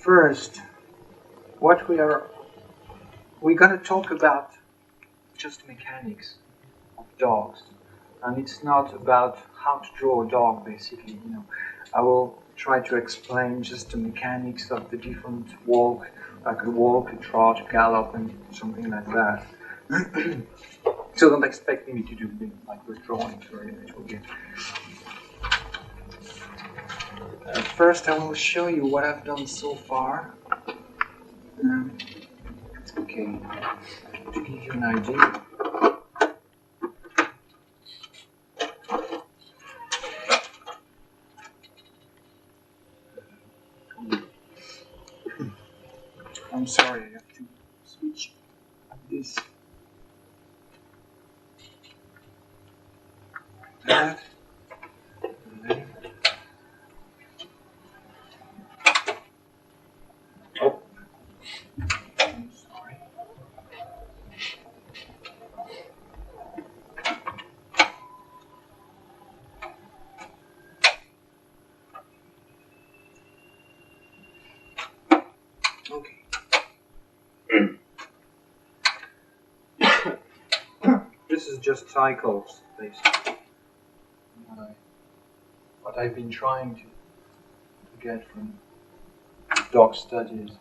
first, we're gonna talk about just mechanics of dogs, and it's not about how to draw a dog. Basically, I will try to explain just the mechanics of the different walk, like a walk, a trot, a gallop, and something like that. So don't expect me to do like with drawings or it will get. First, I will show you what I've done so far. Okay, to give you an idea. I'm sorry, I have to switch this. That. Oh, I'm sorry. Okay. This is just cycles, basically. What I've been trying to get from dog studies.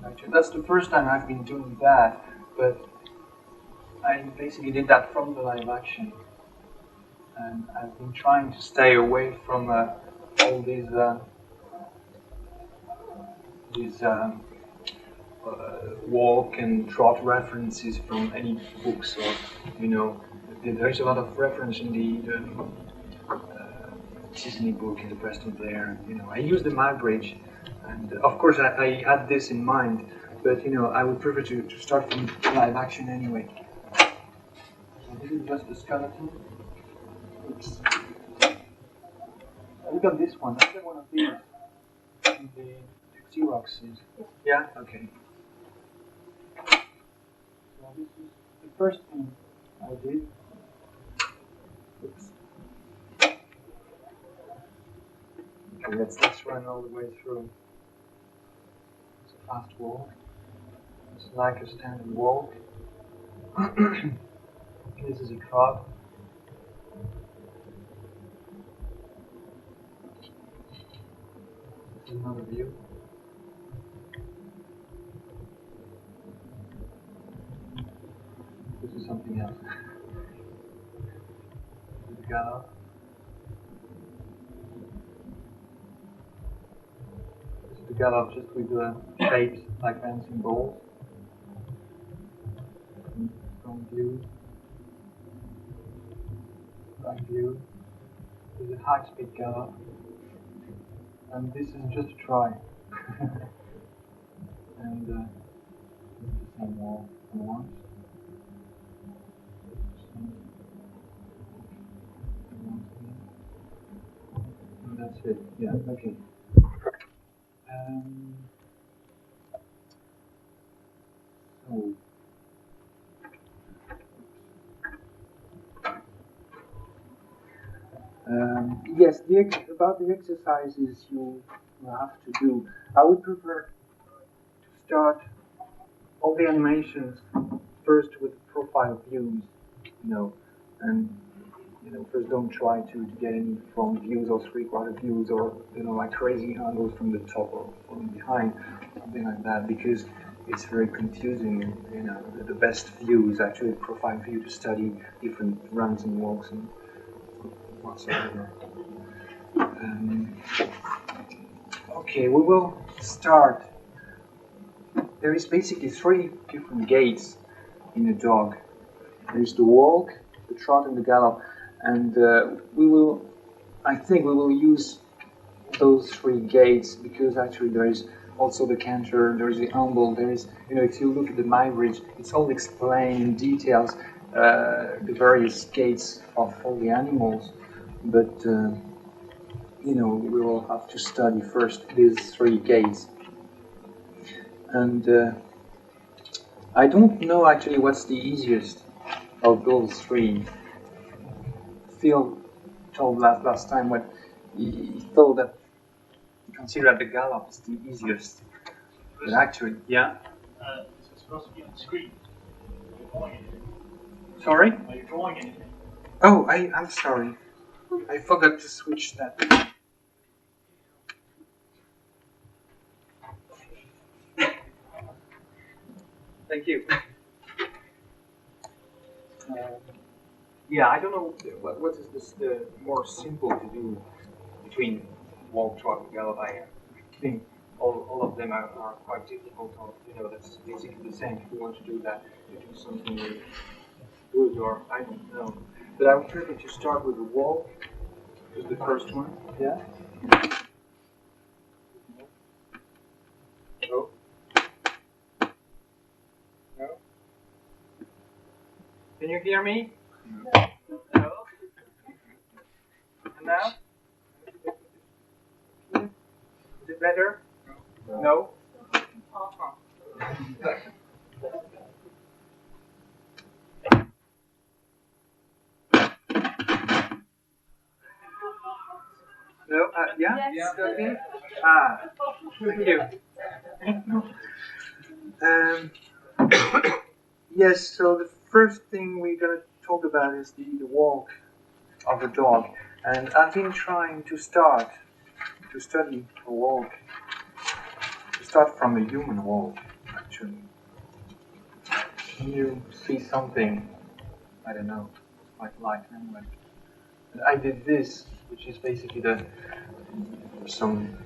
Actually, that's the first time I've been doing that, but I basically did that from the live action. And I've been trying to stay away from all these walk and trot references from any books, or there's a lot of reference in the Disney book in the Preston Blair. I use the Bridge, and of course I had this in mind, but I would prefer to start from live action anyway. So this is just the skeleton. Oops. Look at this one. I got one of these. The Xerox is. Yeah. Okay. So this is the first thing I did. Oops. Okay, let's run all the way through. It's a fast walk. It's like a standard walk. This is a trot. This is another view. This is something else. This is gallop. This is the gallop just with the shapes like bouncing balls. Front view. Back view. This is a high-speed gallop. And this is just a try. And this is the same wall for once. And that's it. Yeah, okay. So. Yes, about the exercises you have to do, I would prefer to start all the animations first with profile views, and first don't try to get any front views or three-quarter views or like crazy angles from the top or from behind, something like that, because it's very confusing. The best view is actually a profile view to study different runs and walks and whatsoever. Okay, we will start. There is basically 3 different gaits in a dog. There is the walk, the trot, and the gallop. And I think we will use those 3 gaits because actually there is also the canter, there is the amble, there is, if you look at the Bridge, it's all explained in details, the various gaits of all the animals. But we will have to study first these 3 gaits. And I don't know actually what's the easiest of those 3. Phil told last time what he thought that consider that the gallop is the easiest. But actually, yeah. It's supposed to be on the screen. Are you drawing anything? Sorry? Are you drawing anything? Oh, I'm sorry. I forgot to switch that. Thank you. Yeah, I don't know what is this the more simple to do between walk, trot, and gallop. I think all of them are quite difficult. That's basically the same. If you want to do that, you do something really good, or I don't know. But I would prefer to start with the walk, is the first one. Yeah. No. No. Can you hear me? No. And now? Is it better? No? No? Yeah? Yes. Okay. Ah, thank you. Yes, so the first thing we're going to talk about is the walk of the dog. And I've been trying to study a walk, to start from a human walk, actually. Can you see something? I don't know, like light anyway. And I did this, which is basically some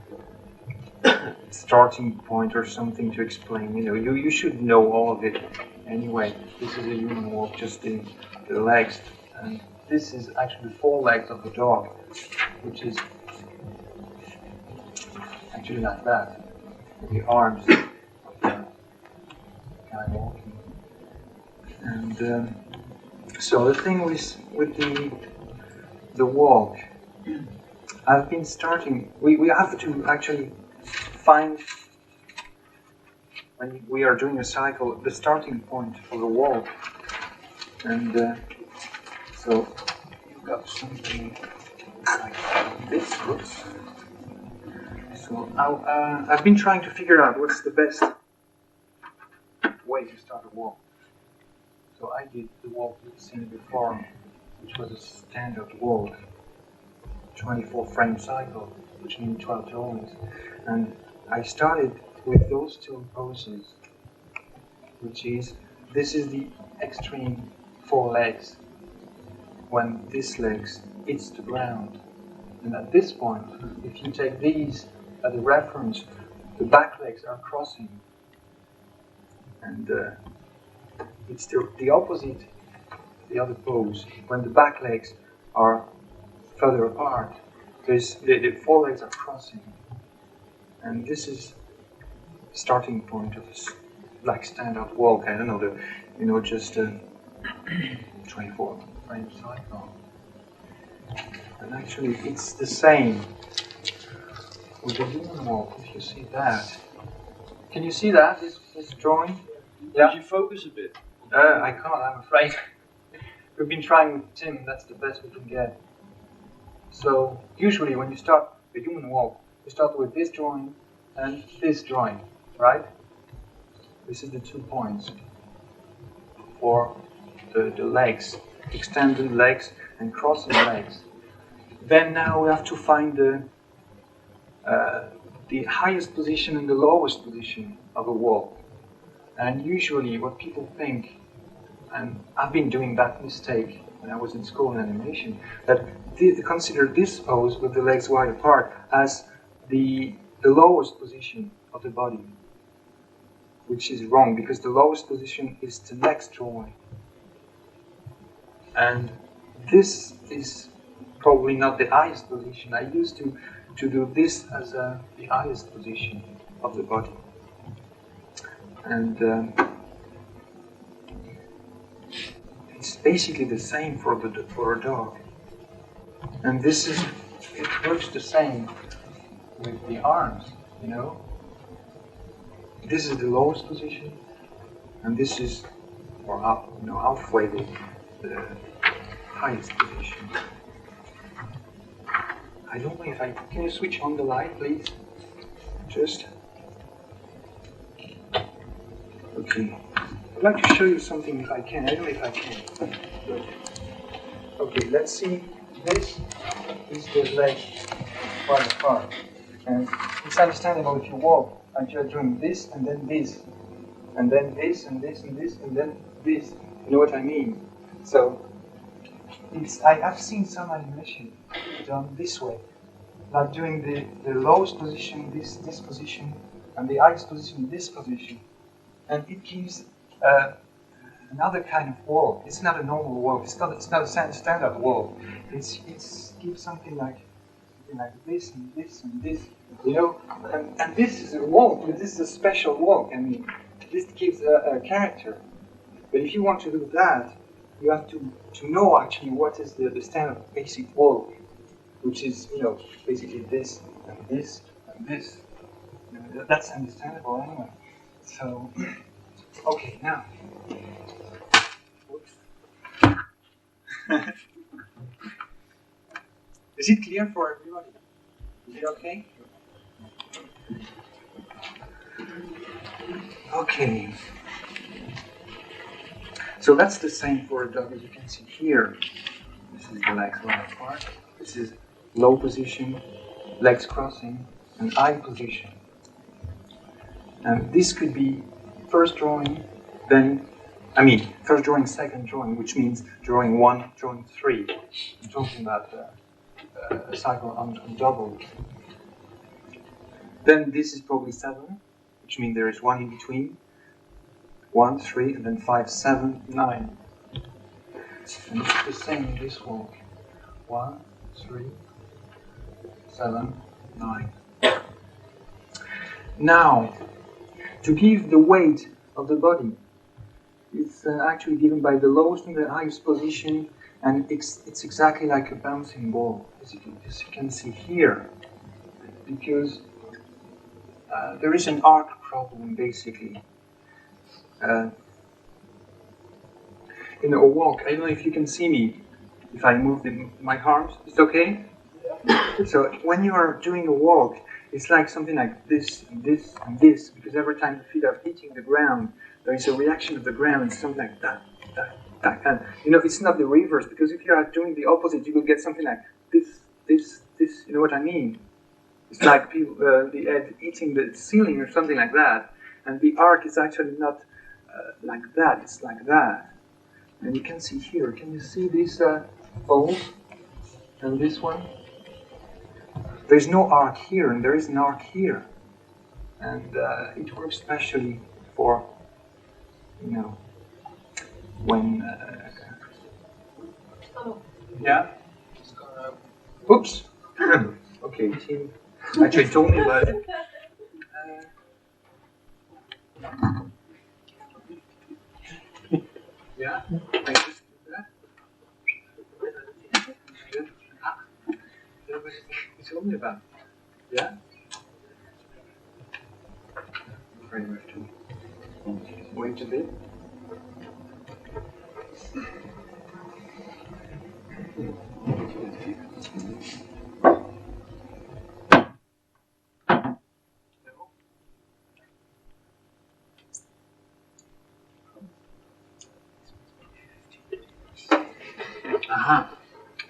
starting point or something to explain. You should know all of it anyway. This is a human walk, just the legs, and this is actually the forelegs of the dog, which is actually like that, with the arms of the guy walking. And so the thing with the walk, I've been starting. We have to actually find, when we are doing a cycle, the starting point of the walk. And so you've got something like this. So I've been trying to figure out what's the best way to start a walk. So I did the walk you've seen before, which was a standard walk, 24 frame cycle, which means 12 tones. And I started with those two poses, which is, this is the extreme forelegs, when this legs hits the ground. And at this point, if you take these as a reference, the back legs are crossing. And it's the opposite, the other pose, when the back legs are further apart. The forelegs are crossing. And this is starting point of this like stand-up walk. I don't know, just a 24 frame cycle. And actually, it's the same with the human walk. If you see that, can you see that? This drawing? Yeah. Could you focus a bit? I can't. I'm afraid. We've been trying with Tim. That's the best we can get. So usually, when you start the human walk, you start with this drawing and this drawing, right? This is the 2 points for the legs, extended legs and crossing legs. Then now we have to find the highest position and the lowest position of a walk. And usually what people think, and I've been doing that mistake when I was in school in animation, that they consider this pose with the legs wide apart as the lowest position of the body, which is wrong, because the lowest position is the next drawing. And this is probably not the highest position. I used to do this as the highest position of the body. And it's basically the same for a dog. And it works the same with the arms, This is the lowest position, and this is, or halfway the highest position. I don't know if can you switch on the light, please? Just okay. I'd like to show you something if I can. I don't know if I can. But, okay, let's see. This is the leg far apart. And it's understandable if you walk and you're doing this and then this. And then this and this and this and then this. You know what I mean? So I've seen some animation done this way. Like doing the lowest position, this position, and the highest position, this position. And it gives another kind of walk. It's not a normal walk. It's not a standard walk. It gives something like this and this and this. You know, and this is a walk. But this is a special walk. I mean, this gives a character. But if you want to do that, you have to know actually what is the standard basic walk, which is, you know, basically this and this and this. You know, that's understandable anyway. So, okay, now. Whoops. Is it clear for everybody? Is it okay? Okay. So that's the same for a dog, as you can see here. This is the legs wide apart. This is low position, legs crossing, and high position. And this could be first drawing, first drawing, second drawing, which means drawing 1, drawing 3. I'm talking about a cycle on double. Then this is probably 7, which means there is 1 in between. 1, 3, and then 5, 7, 9. And it's the same in this walk. 1, 3, 7, 9. Now, to give the weight of the body, it's actually given by the lowest and the highest position, and it's exactly like a bouncing ball, as you can see here, because there is an arc problem basically. In a walk, I don't know if you can see me if I move my arms. It's okay? So when you are doing a walk, it's like something like this and this and this, because every time the feet are hitting the ground, there is a reaction of the ground, and something like that, that, that. And you know, it's not the reverse, because if you are doing the opposite, you will get something like this, this, this. You know what I mean? It's like people, the head hitting the ceiling or something like that. And the arc is actually not like that, it's like that. And you can see here, can you see this fold and this one? There's no arc here, and there is an arc here. And it works especially for, you know, when... yeah? Oops! Okay, team actually told me about it. Yeah, I just do that. You told me about it. Yeah? I'm afraid we have to wait a bit. Aha.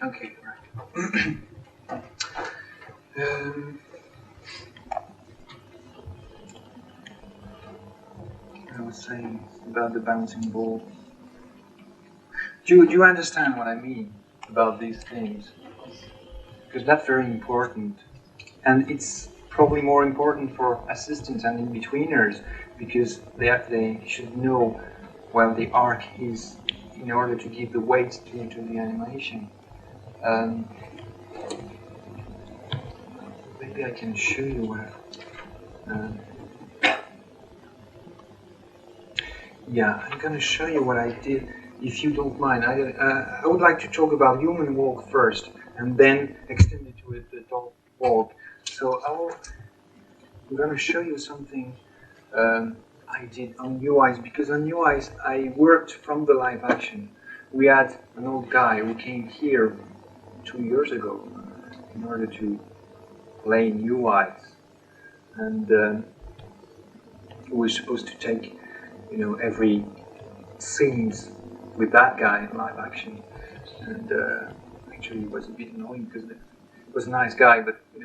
Okay, right. I was saying about the bouncing ball. Do you understand what I mean about these things? Because that's very important. And it's probably more important for assistants and in-betweeners, because they should know where the arc is in order to give the weight to the animation. Maybe I can show you where. Yeah, I'm going to show you what I did, if you don't mind. I would like to talk about human walk first, and then extend it to the dog walk. So I'm going to show you something I did on UIs, because on UIs I worked from the live action. We had an old guy who came here 2 years ago in order to play in UIs. and we were supposed to take, every scenes with that guy in live action, and actually it was a bit annoying because he was a nice guy, but we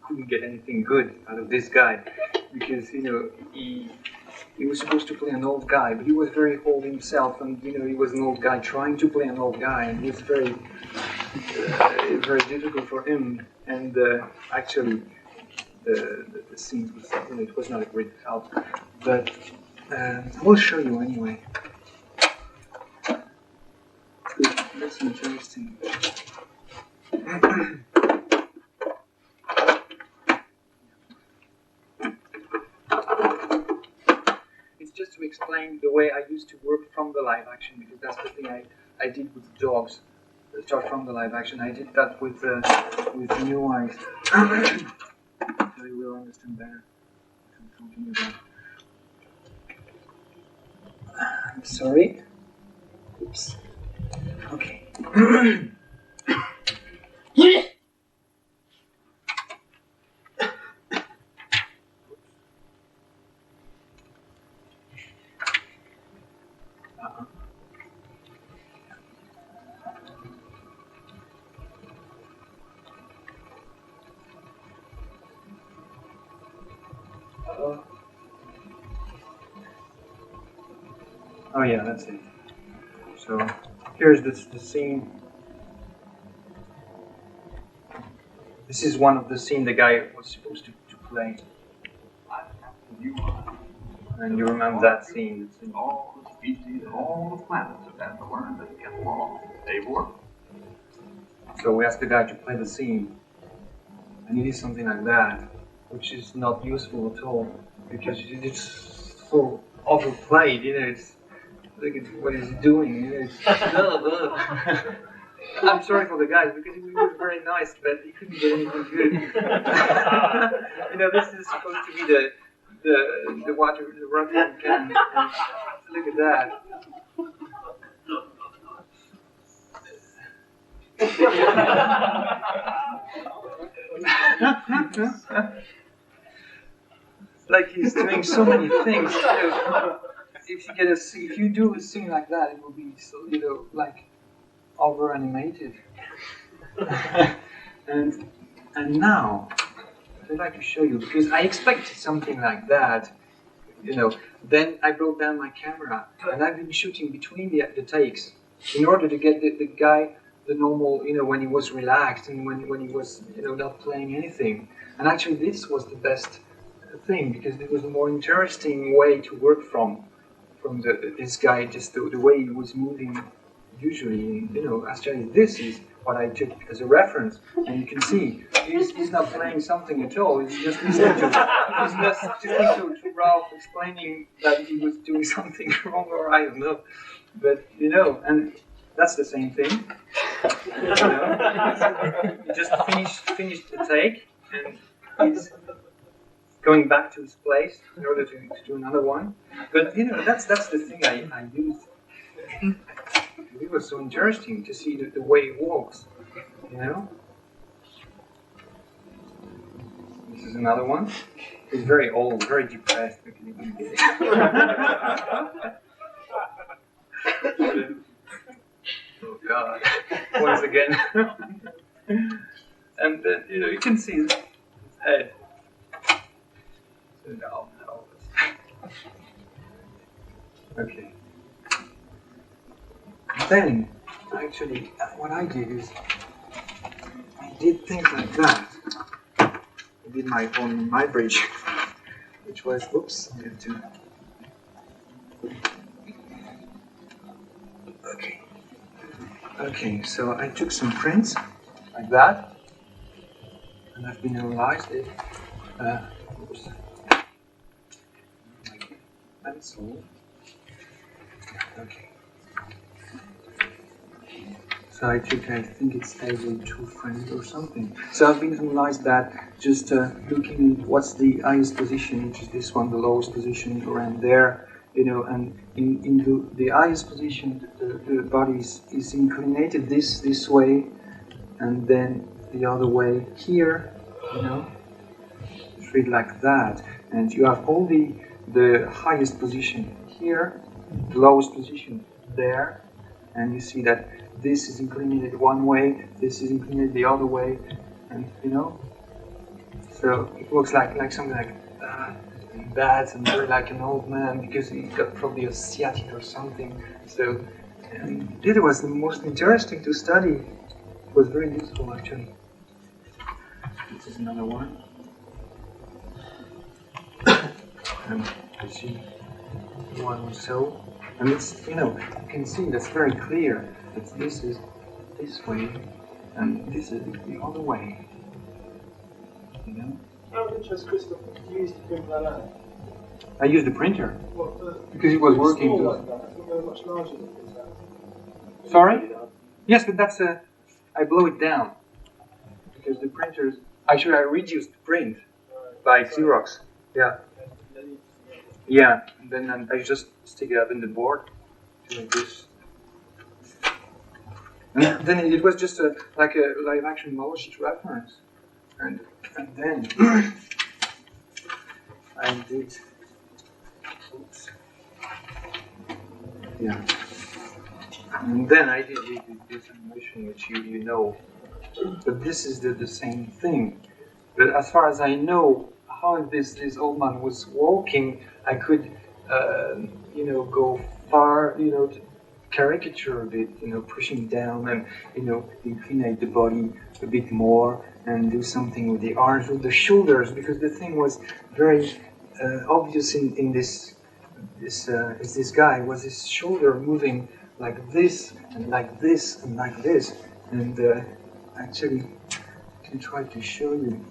couldn't get anything good out of this guy because he was supposed to play an old guy, but he was very old himself, and he was an old guy trying to play an old guy, and it was very difficult for him. And actually, the scenes was it was not a great help, but I will show you anyway. That's interesting. Just to explain the way I used to work from the live action, because that's the thing I did with the dogs. Start from the live action. I did that with new eyes. So you will understand better what I'm talking about. I'm sorry. Oops. Okay. Oh yeah, that's it. So here's the scene. This is one of the scenes the guy was supposed to play. And you remember that scene? All the species, all the planets have had to learn to get along. They work. So we asked the guy to play the scene, and he did something like that, which is not useful at all because it's so overplayed. It's look at what he's doing. It's I'm sorry for the guys because he was very nice, but he couldn't get anything good. This is supposed to be the water, the watering can. Look at that. Like he's doing so many things. If you do a scene like that, it will be so like over animated. and now I'd like to show you because I expected something like that. Then I brought down my camera and I've been shooting between the takes in order to get the guy the normal, when he was relaxed and when he was not playing anything. And actually this was the best thing because it was a more interesting way to work from this guy, just the way he was moving usually. Actually this is what I took as a reference, and you can see he's not playing something at all. He's just listening to Ralph explaining that he was doing something wrong, or I don't know. But and that's the same thing. He just finished the take, and he's going back to his place in order to do another one. But that's the thing I used. It was so interesting to see the way he walks. This is another one. He's very old, very depressed. Oh God! Once again, and then you can see his head. No. Okay. Then, actually, what I did is I did things like that. I did my bridge, which was oops. I have to. Okay, so I took some prints like that, and I've been analyzed it. Oops. Pencil. Okay. So I took, I think it's every 2 frames or something. So I've been analyzed that, just looking at what's the highest position, which is this one, the lowest position around there. And in the highest position, the body is inclinated this way, and then the other way here, treat like that, and you have all the highest position here, the lowest position there, and you see that this is inclinated one way, this is inclinated the other way, and you know, so it looks like something like that, and very like an old man because he got probably a sciatic or something. So it was the most interesting to study. It was very useful actually. This is another one. And you see one or so. And it's, you know, you can see that's very clear that this is this way and this is the other way. You know? How interesting, Kristof, you used to print that out. I used the printer What, because it was working. Like that. I think they were much larger than this. Sorry? Yes, but that's I blow it down because the printers. Actually, I reduced the print by Xerox. Yeah. Yeah, and then I just stick it up in the board like this. And then it was just like a live action model sheet reference. And then I did. Oops. Yeah. And then I did this animation, which you know. But this is the same thing. But as far as I know, how this old man was walking, I could, you know, go far, you know, to caricature a bit, you know, pushing down and, you know, incline the body a bit more and do something with the arms, with the shoulders, because the thing was very obvious in this guy was his shoulder moving like this and like this and like this, and actually I can try to show you.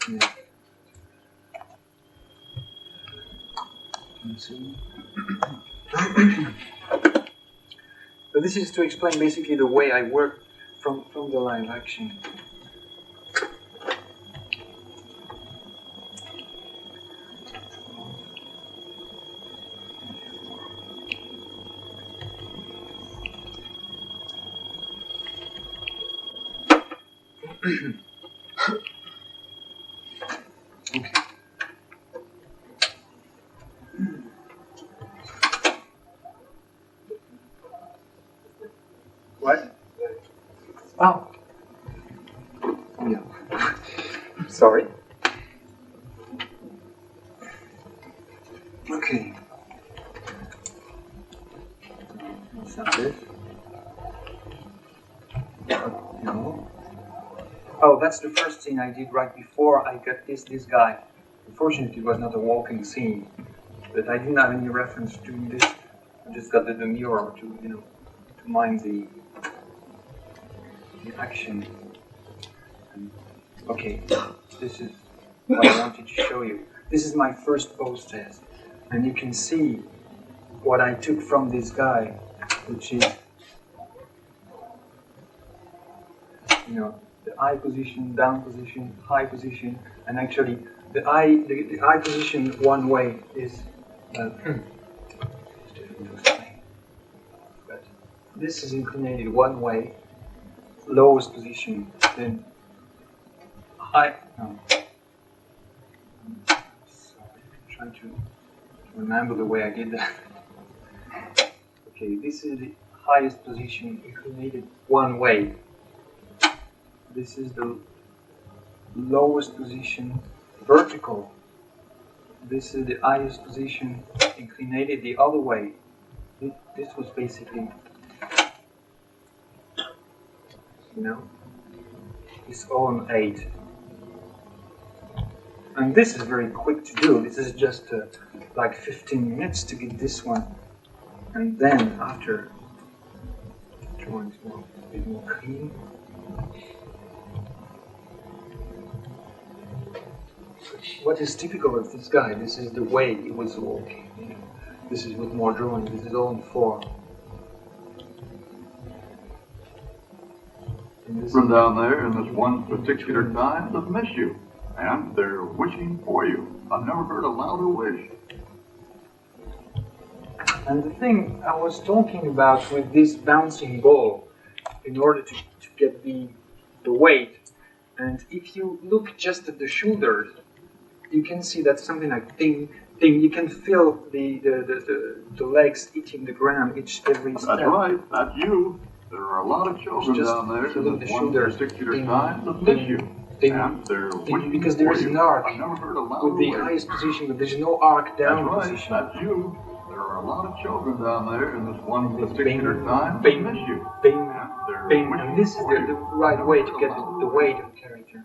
Yeah. Can you see? But this is to explain basically the way I work from the live action. Okay. What? Oh. Yeah. Sorry. Okay. What's that this? No. Oh, that's the first scene I did right before I got this guy. Unfortunately, it was not a walking scene, but I didn't have any reference to this. I just got the mirror to, you know, to mind the action. Okay, this is what I wanted to show you. This is my first pose test, and you can see what I took from this guy, which is, you know, the eye position, down position, high position, and actually the eye position one way is it's difficult to explain. But this is inclinated one way, lowest position, then high. No. Sorry, I'm trying to remember the way I did that. Okay, this is the highest position, inclinated one way. This is the lowest position, vertical. This is the highest position, inclinated the other way. This was basically, you know, it's all an 8. And this is very quick to do. This is just like 15 minutes to get this one. And then after, drawing a bit more clean. What is typical of this guy? This is the way he was walking. You know? This is with more drawing. This is all in 4. From down there in this one particular time, they've missed you, and they're wishing for you. I've never heard a louder wish. And the thing I was talking about with this bouncing ball, in order to get the weight. And if you look just at the shoulders, you can see that something like ding, ding. You can feel the legs hitting the ground every step. That's right, that's you. There are a lot of children Just down there feel in the this one shoulders. particular Ding, time that ding, miss you. ding, And they're ding, wishing because there for is you. an arc I've never heard a louder with the voice. highest position, but there's no arc down That's right, position. that's you. There are a lot of children down there in this one This particular bing, time that bing, miss you. bing, And they're bing, wishing and this is for the you. right way to get the weight of the character.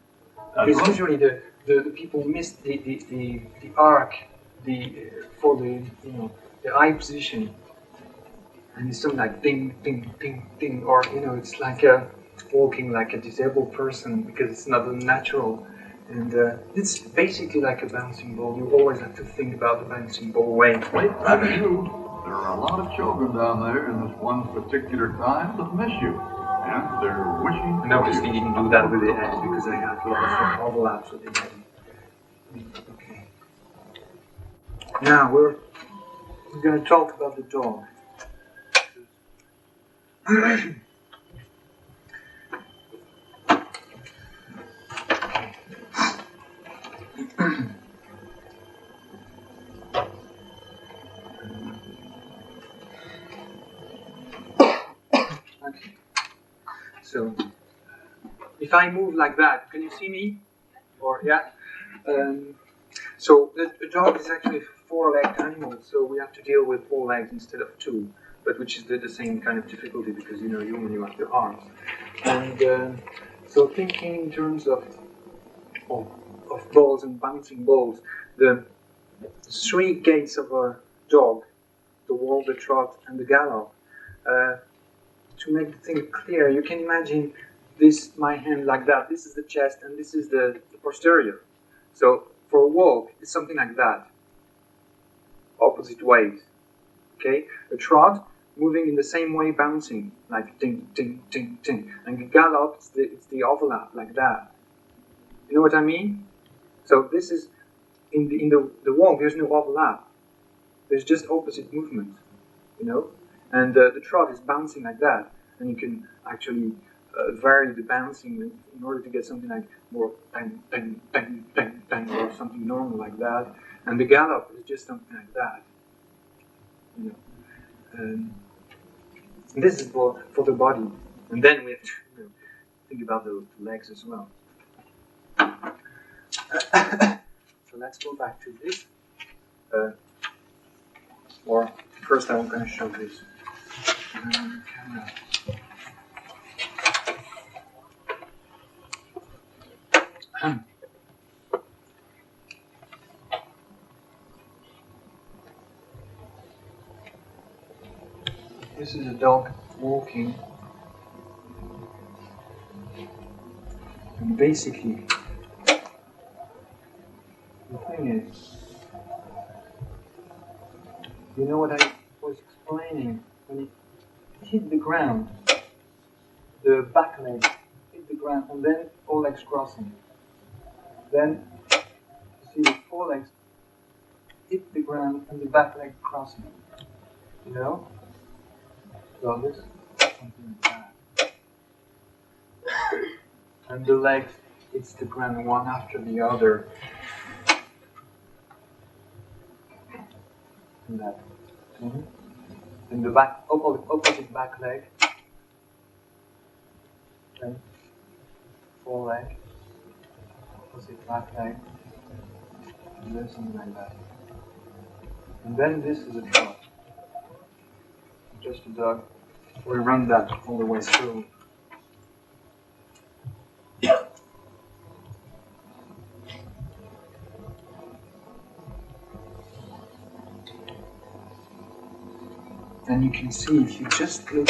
That's Because right. usually the people miss the arc for the eye position, and it's something like ding ding ding ding, or it's like walking like a disabled person because it's not natural, and it's basically like a bouncing ball. You always have to think about the bouncing ball way. That's you. There are a lot of children down there in this one particular time that miss you. And they're wishing And obviously didn't do that with the Hedge because I had a lot of overlaps with the Hedge. Okay. Now we're going to talk about the dog. Okay. So, if I move like that, can you see me? Or yeah. So the dog is actually a four-legged animal, so we have to deal with 4 legs instead of 2, but which is the same kind of difficulty because you only have the arms. And so thinking in terms of balls and bouncing balls, the 3 gaits of a dog, the walk, the trot, and the gallop. To make the thing clear, you can imagine my hand like that. This is the chest, and this is the posterior. So for a walk, it's something like that, opposite ways. Okay, a trot, moving in the same way, bouncing like ding, ding, ding, ding, and a gallop, it's the overlap like that. You know what I mean? So this is in the walk. There's no overlap. There's just opposite movement. And the trot is bouncing like that, and you can actually vary the bouncing in order to get something like more bang, bang, bang, bang, bang, or something normal like that. And the gallop is just something like that. And this is for the body. And then we have to think about the legs as well. So let's go back to this. Or first I'm going to show this. Camera. This is a dog walking, and basically the thing is, you know what I was explaining, when it hit the ground, the back leg hit the ground, and then 4 legs crossing. Then you see the 4 legs hit the ground and the back leg crossing. So this something like that. And the legs hits the ground one after the other. And that. And the opposite back leg. Then 4 leg. Opposite back leg. And then something like that. And then this is a trot. Just a dog. We run that all the way through. And you can see, if you just look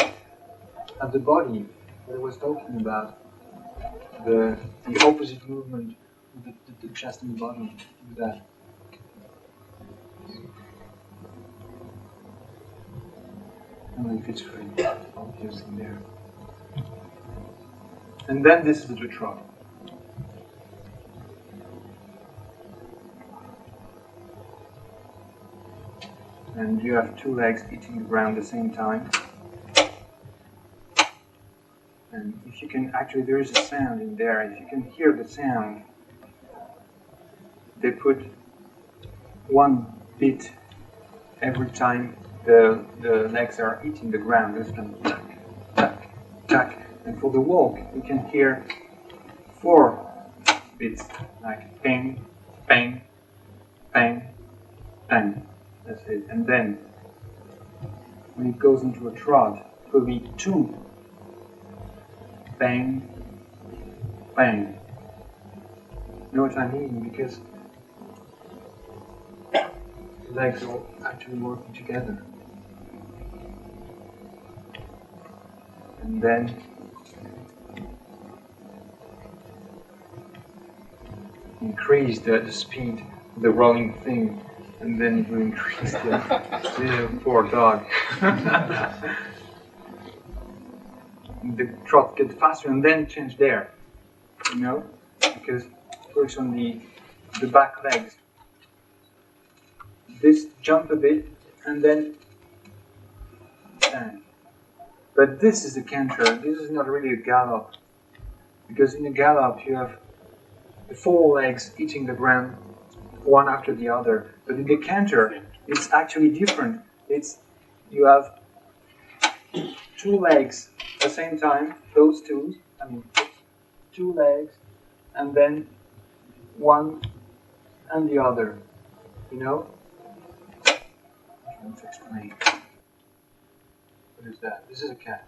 at the body that I was talking about, the opposite movement with the chest and the bottom, like that. I don't know if it's very obvious in there. And then this is the trot. And you have 2 legs hitting the ground at the same time. And if you can, actually there is a sound in there, if you can hear the sound, they put one beat every time the legs are hitting the ground. There's kind of tack, tack, tack. And for the walk, you can hear 4 beats, like bang, bang, bang, bang. That's it. And then, when it goes into a trot, it will be 2 bang, bang. You know what I mean? Because the legs are actually working together. And then increase the speed of the rolling thing, and then it will increase the poor dog. The trot gets faster and then change there, you know, because it works on the back legs. This jump a bit and then stand. But this is a canter. This is not really a gallop, because in a gallop you have the 4 legs hitting the ground one after the other. But in the canter, it's actually different. You have 2 legs at the same time, those 2 legs, and then one and the other, you know? I'm trying to explain. What is that? This is a cat.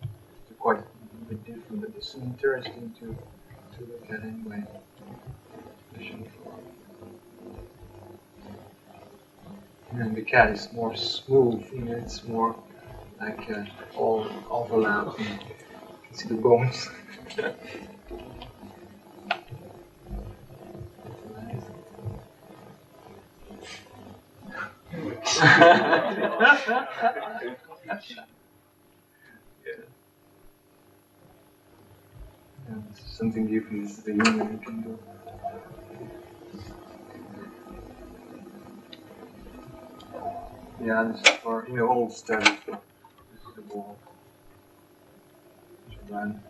It's quite a bit different, but it's interesting to look at anyway. And the cat is more smooth, you know, it's more like all overlapping. You can see the bones. This is something different. This is the human you can do. Yeah, this is for, you know, old studies. This is the wall. Run.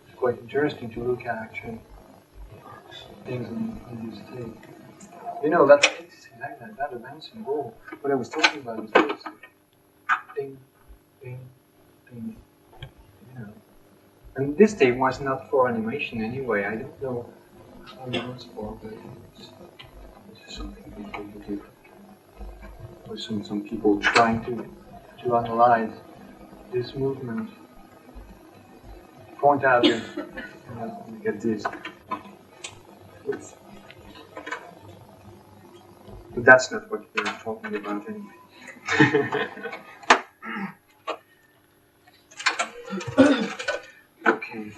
It's quite interesting to look at, actually, things on this tape. You know, that's like that, a bouncing ball. What I was talking about is this. Ding, ding, ding. You know. And this tape was not for animation anyway. I don't know how it was for, but this is something completely different. With some people trying to analyze this movement. Point out that, you get this. Oops. But that's not what we're talking about anyway. Okay.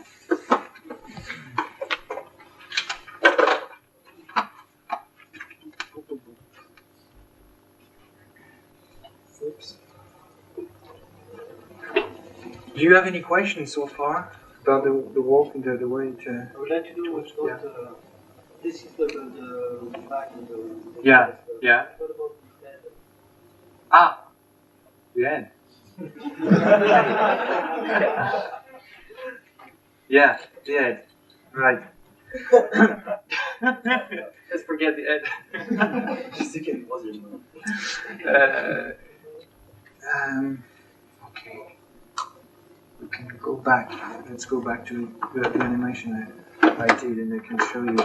Oops. Do you have any questions so far about the walk and the way it? I would like to know what's got this is the back and the Yeah, yeah. What about the head? Ah, the head. Yeah, the head. Right. Let's forget the head. Just thinking it wasn't. Okay. We can go back. Let's go back to the animation I did, and I can show you.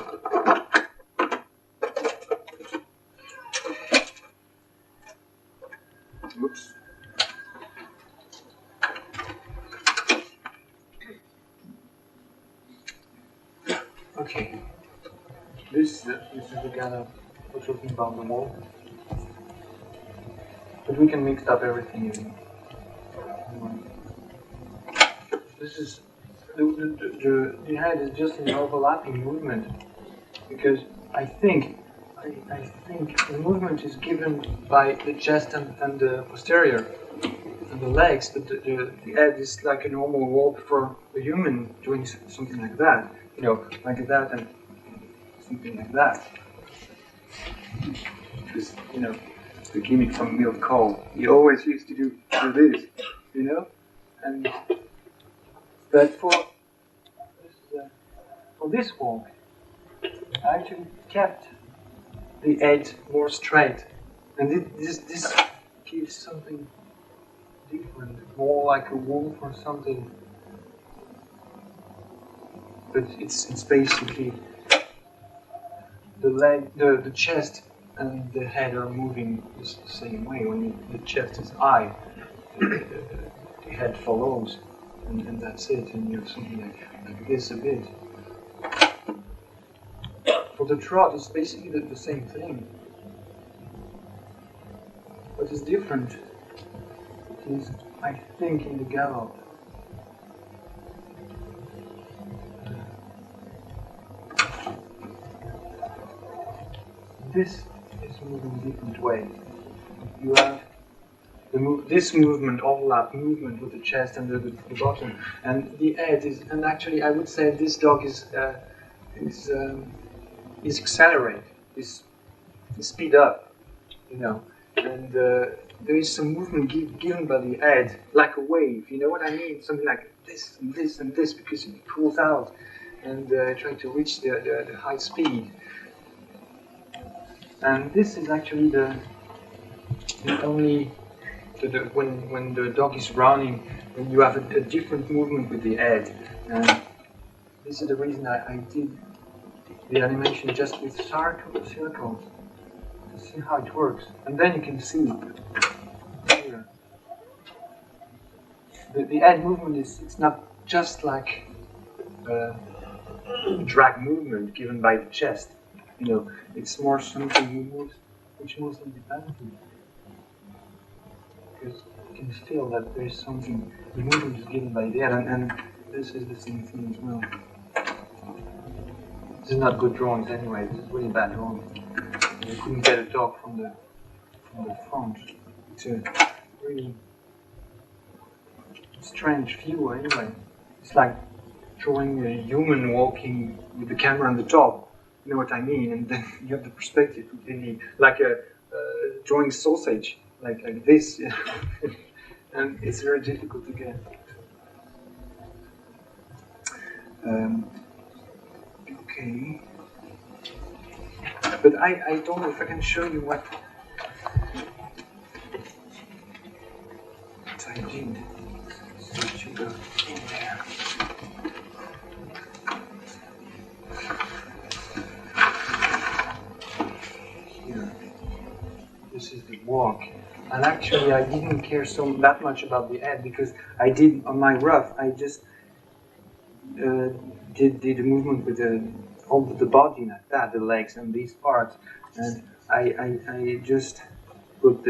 Oops. Okay. This is the gallop we're talking about the wall. But we can mix up everything in. This is the head is just an overlapping movement, because I think the movement is given by the chest and the posterior and the legs, but the head is like a normal walk for a human doing something like that, you know, like that and something like that. Because, you know, the gimmick from Milt Cole, he always used to do this, you know? And but for this walk, I actually kept the edge more straight, and this gives something different, more like a wolf or something. But it's basically the leg, the chest, and the head are moving the same way. When the chest is high, the head follows, and that's it. And you have something like this a bit. For the trot, it's basically the same thing. What is different is, I think, in the gallop. This is moving a different way. You have this movement, overlap movement with the chest and the bottom, and the head is. And actually, I would say this dog is accelerate, is speed up, you know. And there is some movement given by the head, like a wave. You know what I mean? Something like this and this and this, because it pulls out and trying to reach the high speed. And this is actually the only when the dog is running, when you have a different movement with the head. And this is the reason I did the animation just with circles to see how it works. And then you can see here the head movement it's not just like drag movement given by the chest. You know, it's more something which moves independently. Because you can feel that there's something, the movement is given by the head, and this is the same thing as well. This is not good drawings anyway, this is really bad drawing. You couldn't get a dog from the front. It's a really strange view anyway. It's like drawing a human walking with the camera on the top. You know what I mean? And then you have the perspective completely, like a drawing sausage, like this, and it's very difficult to get. Okay, but I don't know if I can show you what I did. So it should go in there. This is the walk, and actually I didn't care that much about the head, because I did on my rough. I just did the movement with all the body like that, the legs and these parts, and I just put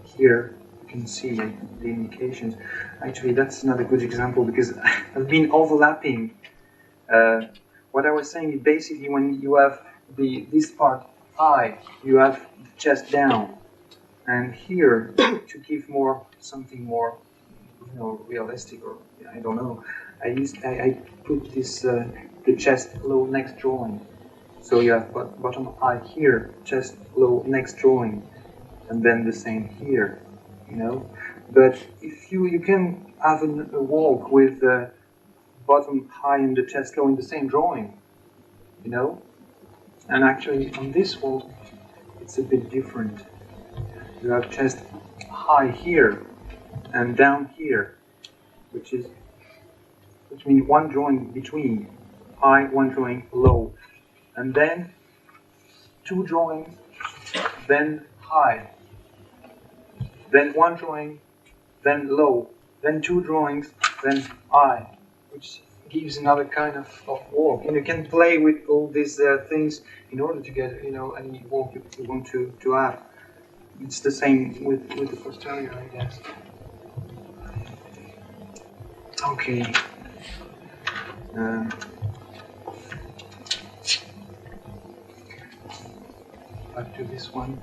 here. You can see the indications. Actually, that's not a good example because I've been overlapping. What I was saying is basically when you have this part high, you have the chest down, and here to give something more, you know, realistic, or I don't know. I put this the chest low next drawing, so you have bottom high here, chest low next drawing, and then the same here, you know. But if you can have a walk with bottom high and the chest low in the same drawing, you know. And actually on this walk, it's a bit different. You have chest high here and down here, which means one drawing between high, one drawing low, and then two drawings, then high, then one drawing, then low, then two drawings, then high, which gives another kind of walk. And you can play with all these things in order to get, you know, any walk you want to have. It's the same with the posterior, I guess. Okay. Back to this one.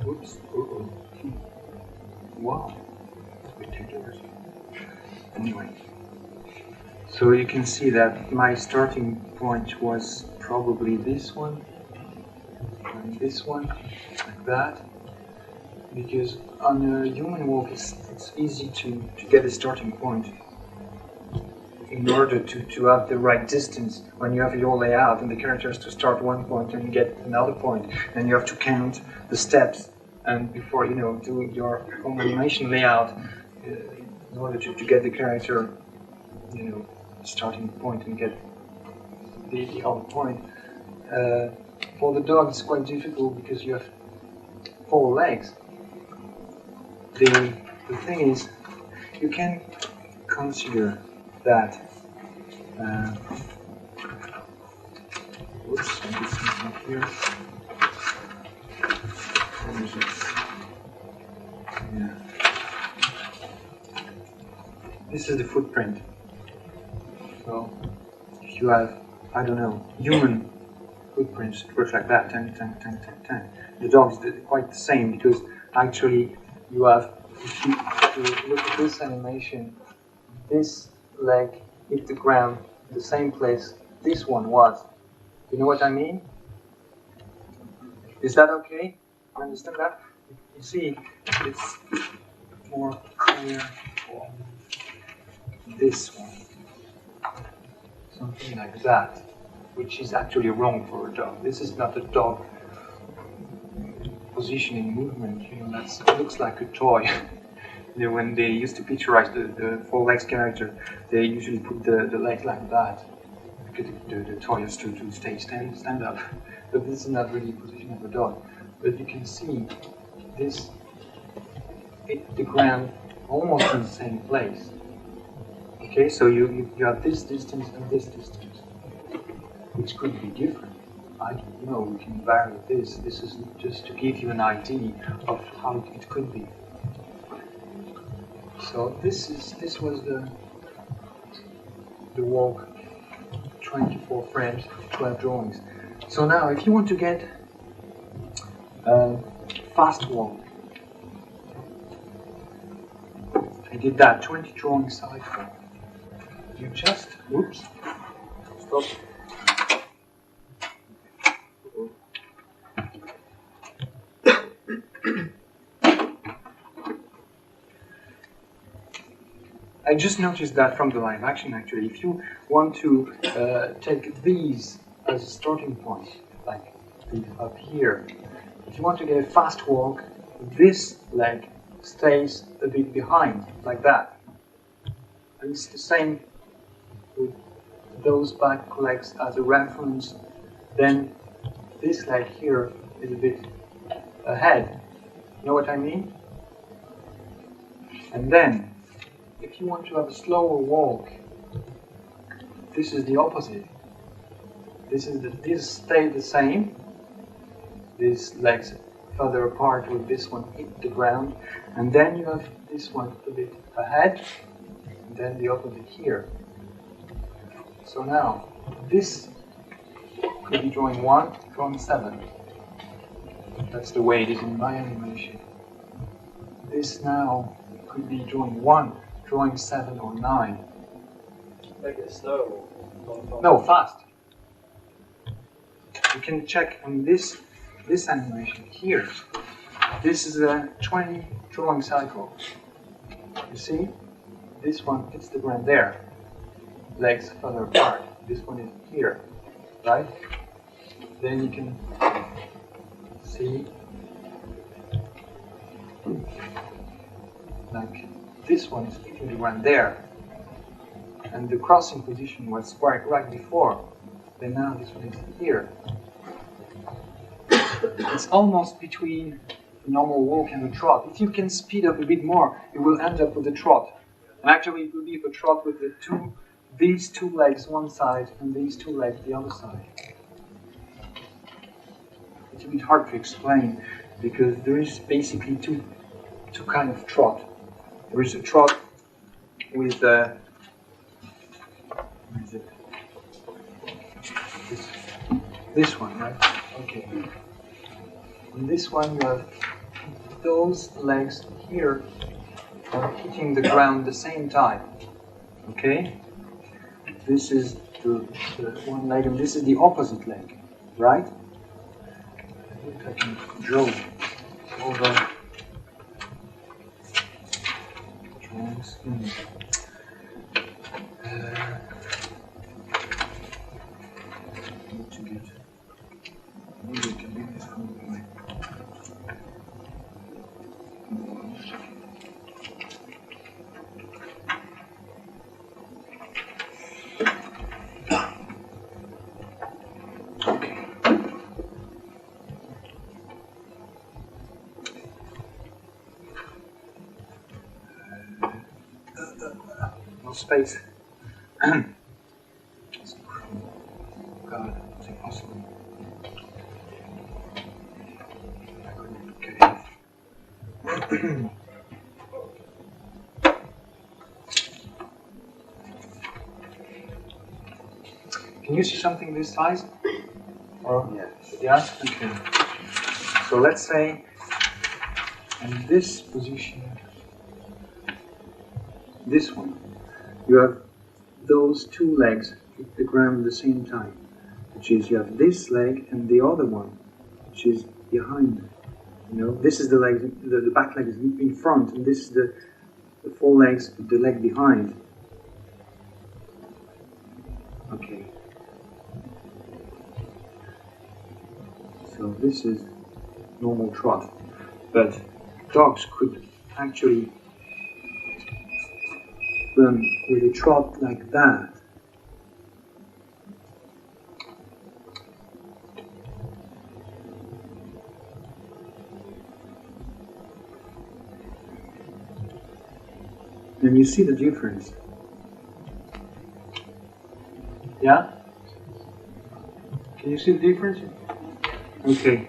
Oops. Uh-oh. Wow. Ridiculous. Anyway. So you can see that my starting point was probably this one. and this one like that, because on a human walk it's easy to get a starting point in order to have the right distance. When you have your layout and the character has to start one point and get another point, and you have to count the steps, and before do your own animation layout in order to get the character starting point and get the other point. For the dog it's quite difficult because you have 4 legs. The thing is, you can consider that oops, this is not here. Where is it? Yeah. This is the footprint. So if you have, I don't know, human footprints, it works like that, 10, 10, 10, 10, 10. The dog is quite the same, because actually you have, if you look at this animation, this leg hit the ground the same place this one was. You know what I mean? Is that okay? You understand that? You see, it's more clear for this one. Something like that, which is actually wrong for a dog. This is not a dog positioning movement, that looks like a toy. When they used to picturize the 4 legs character, they usually put the legs like that, because the toy has to stand up. But this is not really a position of a dog. But you can see this hit the ground almost in the same place. Okay, so you have this distance and this distance, which could be different. I don't know, we can vary this. This is just to give you an idea of how it could be. So this was the walk, 24 frames, 12 drawings. So now, if you want to get a fast walk, I did that 20 drawing cycle. You just, oops, stop. I just noticed that from the live action, actually, if you want to take these as a starting point, like up here, if you want to get a fast walk, this leg stays a bit behind, like that. And it's the same with those back legs as a reference. Then this leg here is a bit ahead. You know what I mean? And then, if you want to have a slower walk, this is the opposite. This stay the same. These legs further apart with this one hit the ground, and then you have this one a bit ahead, and then the opposite here. So now, this could be drawing 1, drawing 7. That's the way it is in my animation. This now could be drawing 1, drawing 7 or 9. Make it slow or no, fast. You can check on this animation here. This is a 20 drawing cycle. You see? This one hits the ground there. Legs further apart. This one is here. Right? Then you can see like this one is hitting the ground there. And the crossing position was right before. Then now this one is here. It's almost between a normal walk and a trot. If you can speed up a bit more, you will end up with a trot. And actually it will be a trot with these two legs one side and these 2 legs the other side. It's a bit hard to explain because there is basically two kind of trot. There is a trot with where is it? This one, right? Okay. In this one you have those legs here are hitting the ground the same time. Okay? This is the one leg and this is the opposite leg, right? I can draw over drawings. What to get? Maybe I can do this from the way. Space. God, it's impossible. I couldn't get it. Can you see something this size? Or Yes. yeah? Okay. So let's say in this position, this one. You have those two legs hit the ground at the same time, which is you have this leg and the other one, which is behind. You know, this is the leg, the back leg is in front, and this is the four legs with the leg behind. Okay. So this is normal trot, but dogs could actually with a trot like that. And you see the difference. Yeah? Can you see the difference? Okay.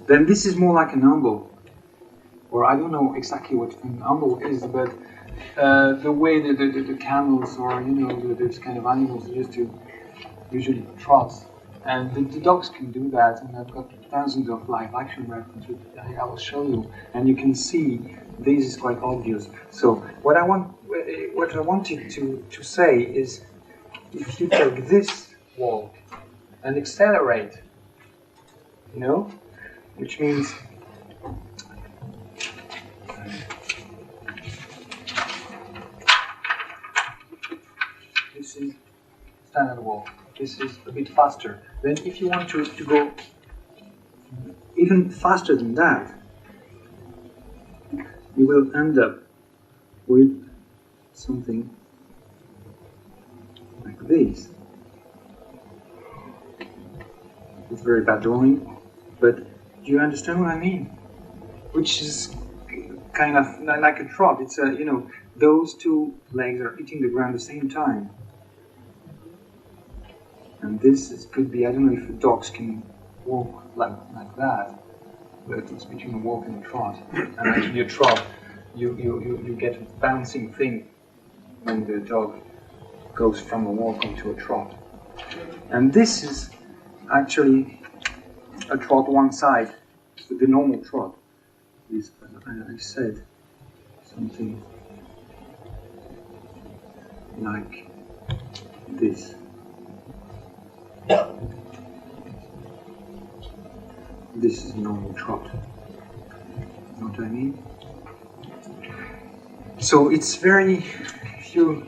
Then this is more like an umble. Or I don't know exactly what an umble is, but the way that the camels or, you know, those kind of animals used to usually trot. And the dogs can do that, and I've got thousands of live action references I will show you, and you can see this is quite obvious. So what I wanted to say is, if you take this walk and accelerate, you know, which means this is standard walk. This is a bit faster. Then if you want to go even faster than that, you will end up with something like this. It's very bad drawing, but do you understand what I mean? Which is kind of like a trot. It's a, you know, those two legs are hitting the ground at the same time. And this could be, I don't know if dogs can walk like that, but it's between a walk and a trot. And actually a trot, you get a bouncing thing when the dog goes from a walk into a trot. And this is actually a trot one side. So the normal trot is, I said, something like this. This is normal trot. You know what I mean? So it's very, if you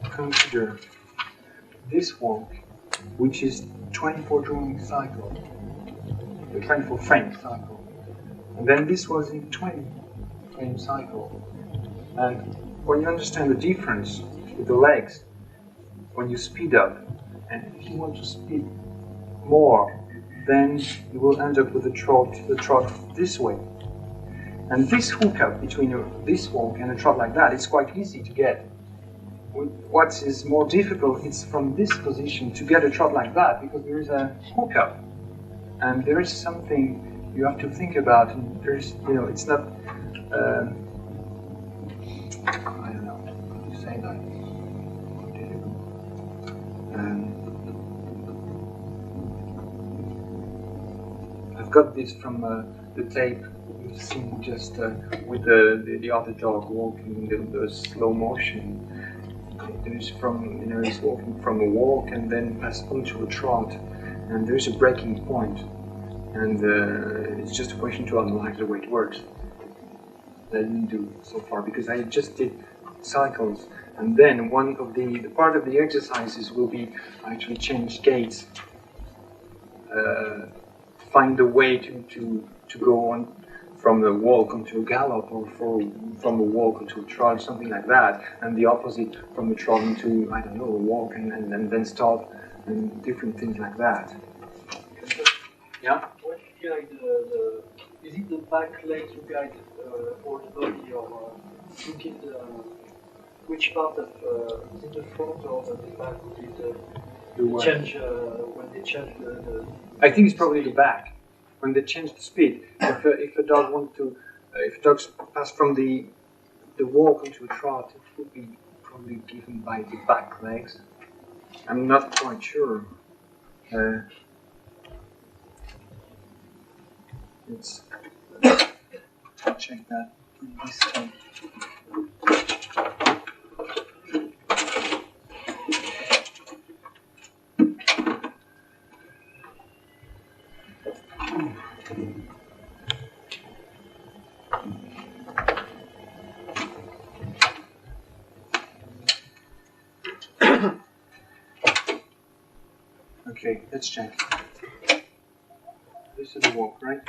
consider this walk, which is 24 drawing cycle, the 24 frame cycle, and then this was in 20 frame cycle, and when you understand the difference with the legs, when you speed up, and if you want to speed more, then you will end up with the trot this way. And this hookup between this walk and a trot like that is quite easy to get. What is more difficult is from this position to get a trot like that, because there is a hookup. And there is something you have to think about, and there's, you know, it's not, I don't know how to say that. I've got this from the tape you've seen just with the other dog walking the slow motion. There's from, you know, he's walking from a walk and then pass onto a trot, and there's a breaking point. and it's just a question to analyze the way it works. That I didn't do so far because I just did cycles, and then one of the part of the exercises will be actually change gaits, find a way to go on from a walk onto a gallop, or from a walk onto a trot, something like that, and the opposite from a trot into, I don't know, a walk, and then stop, and different things like that. Yeah? What guide is it the back legs who guide or the body, or look at which part of is it the front or the back would be the change when they change the I think it's probably the back. When they change the speed, if a dog wants to, if a dog pass from the walk onto a trot, it would be probably given by the back legs. I'm not quite sure. Let's check that. This time. Okay, let's check. This is the walk, right?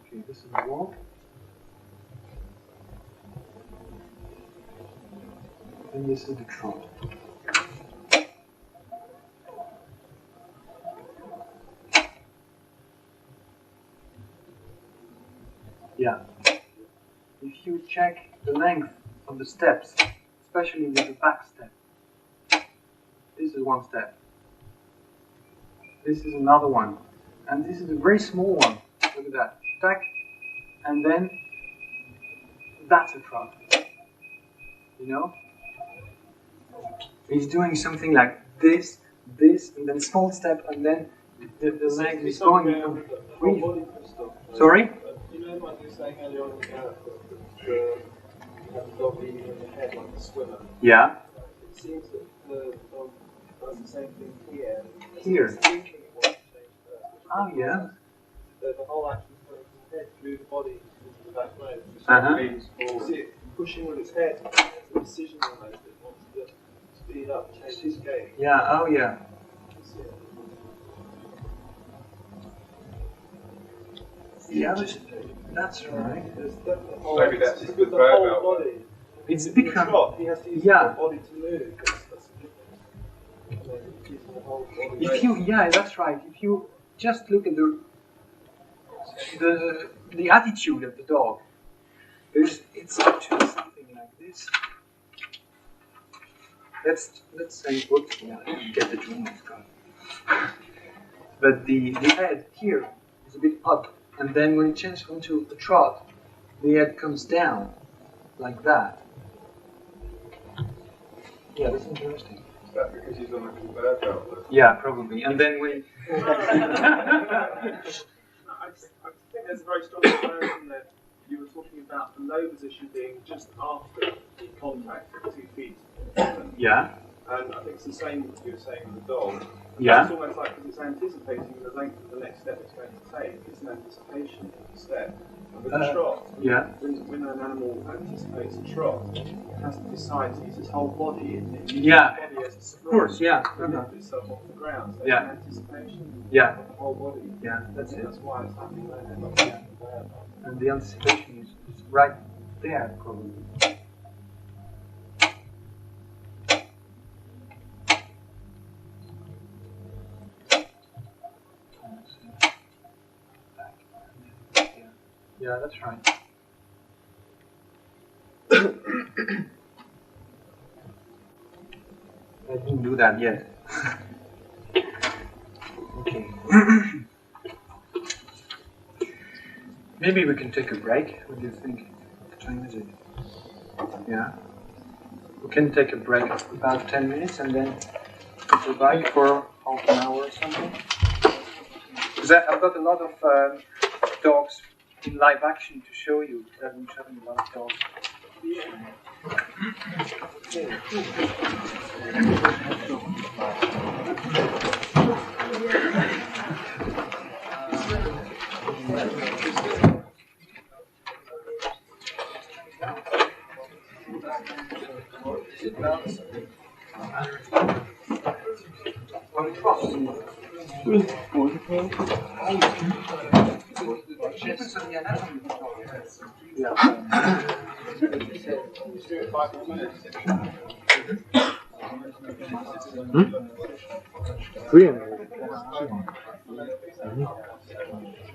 Okay, this is the walk. And this is the trot. Yeah. If you check the length of the steps, especially with the back step, this is one step. This is another one. And this is a very small one. Look at that. Tack. And then that's a trot. You know? He's doing something like this, and then small step, and then the leg is going from free. Sorry? You know, like you were saying earlier on in the gallop, that you have the dog leaning on the head like a swimmer. Yeah. It seems that the dog does the same thing here. Here. It's thinking it wants to change first. Oh, yeah. The whole action is going from the head through the body into the back leg. Uh-huh. You see it pushing with its head. It's a decision almost. It wants to speed up, change its gait. Yeah, oh, yeah. You see it. Yeah, that's right. There's the whole, Maybe that's it's the with the bird whole belt. body. It's In the become. trot, he has to use Yeah. the whole body to move. That's the difference. And then using the whole body. If you, yeah, that's right. If you just look at the attitude of the dog, it's actually something like this. Let's say, whoops, yeah, I didn't get the drawing. But the head here is a bit up, and then when it changes onto a trot, the head comes down like that. Yeah, that's interesting. Is that because he's on a conveyor belt? Yeah, probably. And then when I think there's a very strong comparison there. You were talking about the low position being just after the contact of the 2 feet. yeah, And I think it's the same as you were saying with the dog. Yeah. It's almost like because it's anticipating the length of the next step it's going to take. It's an anticipation of the step. And with the trot, yeah, when an animal anticipates a trot, it has to decide to use its whole body. It uses Yeah. its body as a of support course, yeah, to lift itself off the ground. So Yeah. it's an anticipation yeah, of the whole body. yeah, that's it. That's why it's happening there. Yeah. And the anticipation is right there, probably. Yeah, that's right. I didn't do that yet. Okay. Maybe we can take a break. What do you think? What time is it? Yeah. We can take a break of about 10 minutes and then go back for half an hour or something. Because I've got a lot of dogs in live action to show you. I've been showing a lot of dogs.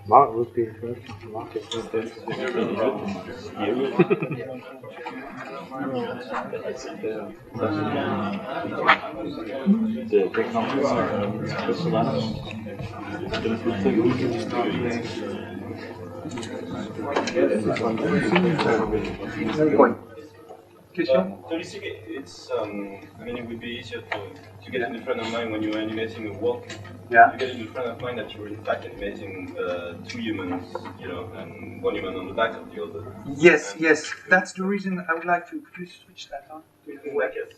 Mark would be first. Mark is not there. The technology Do you think it's, I mean, it would be easier to get in the front of mind when you're animating a walk? Yeah. You get in the front of mind that you're in fact animating two humans, you know, and one human on the back of the other. Yes, yes. That's the reason I would like to. Could you switch that on? I guess.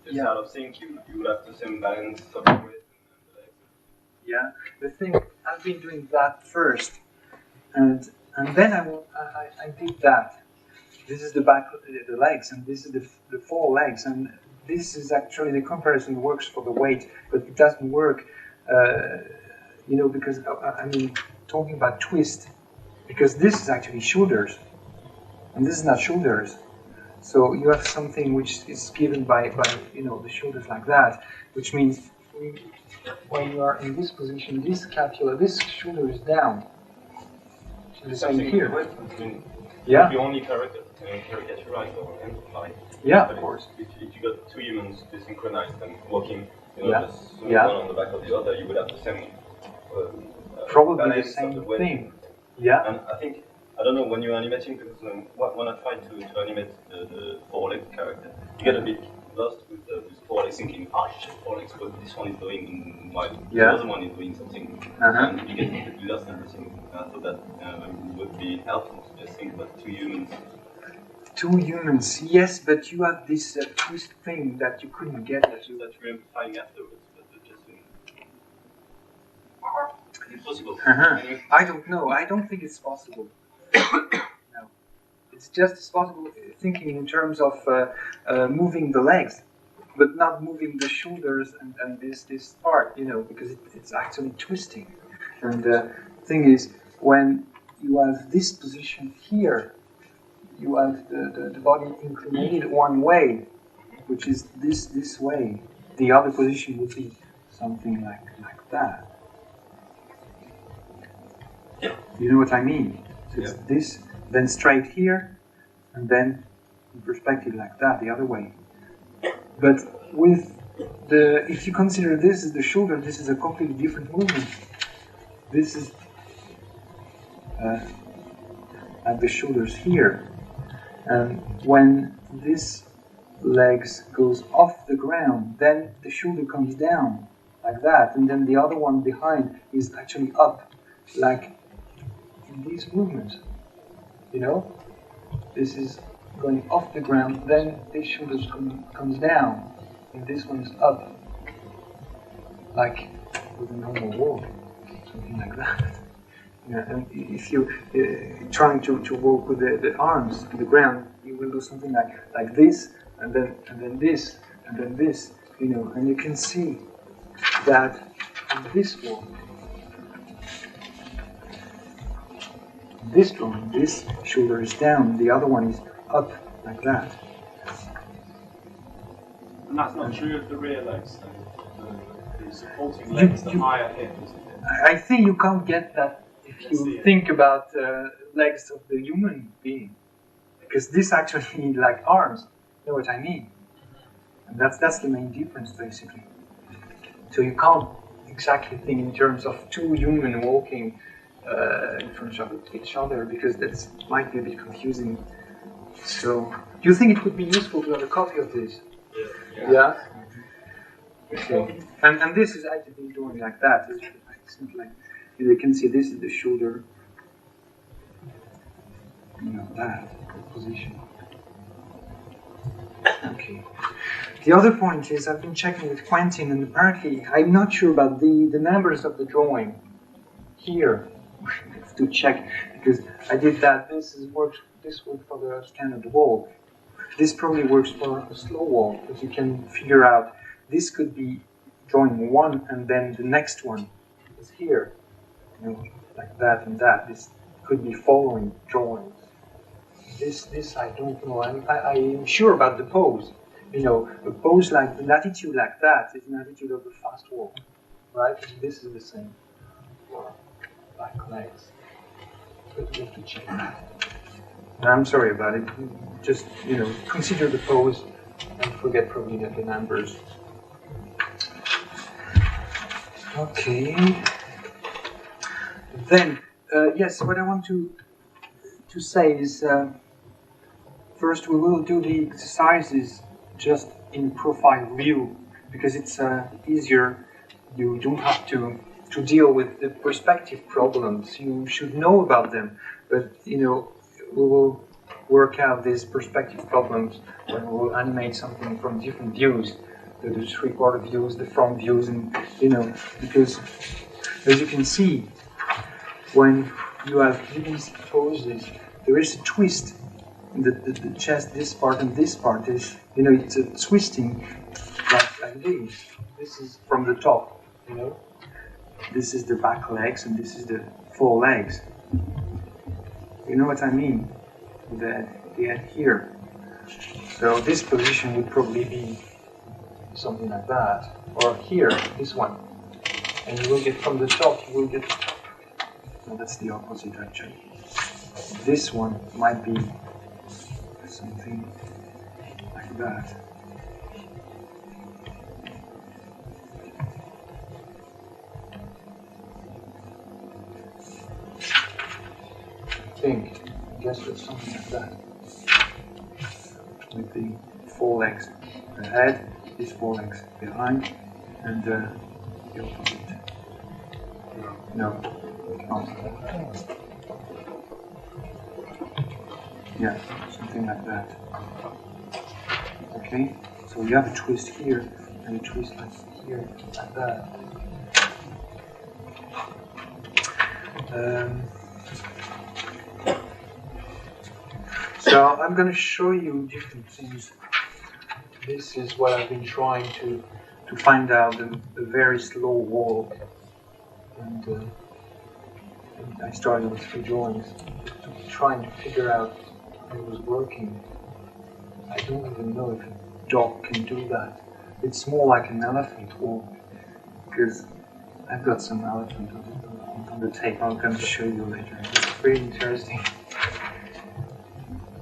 This sort of thing, you would have the same balance of the weight and the legs. Yeah. The thing, I've been doing that first, and then I did that. This is the back, the legs, and this is the four legs, and this is actually the comparison works for the weight, but it doesn't work, you know, because I mean, talking about twist, because this is actually shoulders, and this is not shoulders. So you have something which is given by you know, the shoulders like that, which means when you are in this position, this scapula, this shoulder is down. So the same here. Yeah. You only caricaturize or amplify. Yeah, but of course. If you got two humans synchronized and walking, you know, Yeah. just Yeah. one on the back of the other, you would have the same. Probably the balance of same the weight. thing. Yeah. And I think, I don't know, when you're animating, because when I try to animate the four-legged character, you get a bit lost with four legs thinking, four legs, what this one is doing, while the other one is doing something. And you get completely lost in everything. So that would be helpful to just think about two humans. Two humans, yes, but you have this twist thing that you couldn't get. That you're amplifying afterwards, but just impossible. I don't know. I don't think it's possible. No, it's just possible thinking in terms of moving the legs, but not moving the shoulders and this part, you know, because it's actually twisting. And the thing is, when you have this position here, you have the body inclined one way, which is this way. The other position would be something like that. You know what I mean? So it's this, then straight here, and then in perspective like that, the other way. But with if you consider this as the shoulder, this is a completely different movement. This is like the shoulders here. And when this legs goes off the ground, then the shoulder comes down like that, and then the other one behind is actually up, like in these movements. You know, this is going off the ground, then this shoulder comes down, and this one is up, like with a normal walk, something like that. Yeah, and if you trying to walk with the arms to the ground, you will do something like this, and then this, and then this, you know, and you can see that in this walk, this drawing, this shoulder is down, the other one is up like that. And that's not true of the rear legs, the supporting legs, the higher hip, isn't it? I think you can't get that if you think about legs of the human being, because this actually like arms. You know what I mean? And that's the main difference basically. So you can't exactly think in terms of two humans walking in front of each other, because that might be a bit confusing. So, do you think it would be useful to have a copy of this? Yeah. Okay. And this is actually doing like that. It's not like you can see this is the shoulder. You know, that position. Okay. The other point is I've been checking with Quentin, and apparently I'm not sure about the numbers of the drawing here. to check, because I did that. This worked for the standard walk. This probably works for a slow walk, because you can figure out this could be drawing one and then the next one is here, you know, like that and that. This could be following drawings. This I don't know. I'm sure about the pose. You know, a pose like an attitude like that is an attitude of a fast walk, right? This is the same for back legs. But we have to check that. I'm sorry about it. Just, you know, consider the pose and forget probably the numbers. Okay. Then, yes, what I want to say is, first we will do the exercises just in profile view, because it's easier. You don't have to deal with the perspective problems. You should know about them, but, you know, we will work out these perspective problems when we will animate something from different views, the 3/4 views, the front views, and, you know, because as you can see, when you have these poses, there is a twist in the chest. This part and this part is, you know, it's a twisting like this. This is from the top, you know. This is the back legs and this is the forelegs. You know what I mean? The head here. So this position would probably be something like that, or here, this one. And you will get from the top, you will get. No, that's the opposite actually. This one might be something like that. I guess it's something like that. With the forelegs ahead, these forelegs behind, and the opposite. No. Yeah, something like that. Okay? So you have a twist here, and a twist like here, like that. So I'm going to show you different things. This is what I've been trying to find out, the very slow walk. And I started with 3 drawings, trying to figure out how it was working. I don't even know if a dog can do that. It's more like an elephant walk, because I've got some elephant on the tape I'm going to show you later. It's really interesting.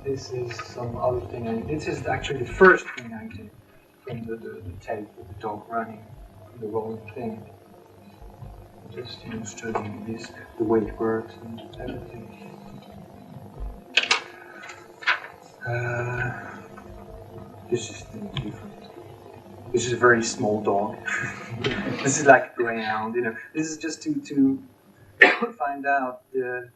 This is some other thing. This is actually the first thing I did from the tape with the dog running, the rolling thing. Just, you know, studying this, the way it works and everything. This is different. This is a very small dog. This is like a greyhound, you know. This is just to find out the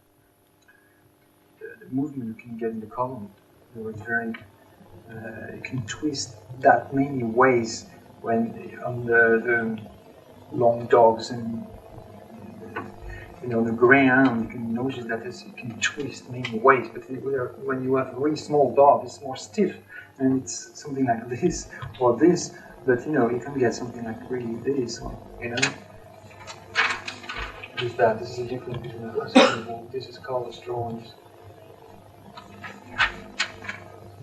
movement you can get in the column. It's very, you can twist that many ways when on the long dogs and, you know, the greyhound. You can notice that it can twist many ways. But when you have a really small dog, it's more stiff, and it's something like this or this. But, you know, you can get something like really this, or, you know. There's that. This is a difference between a this is colors drawings.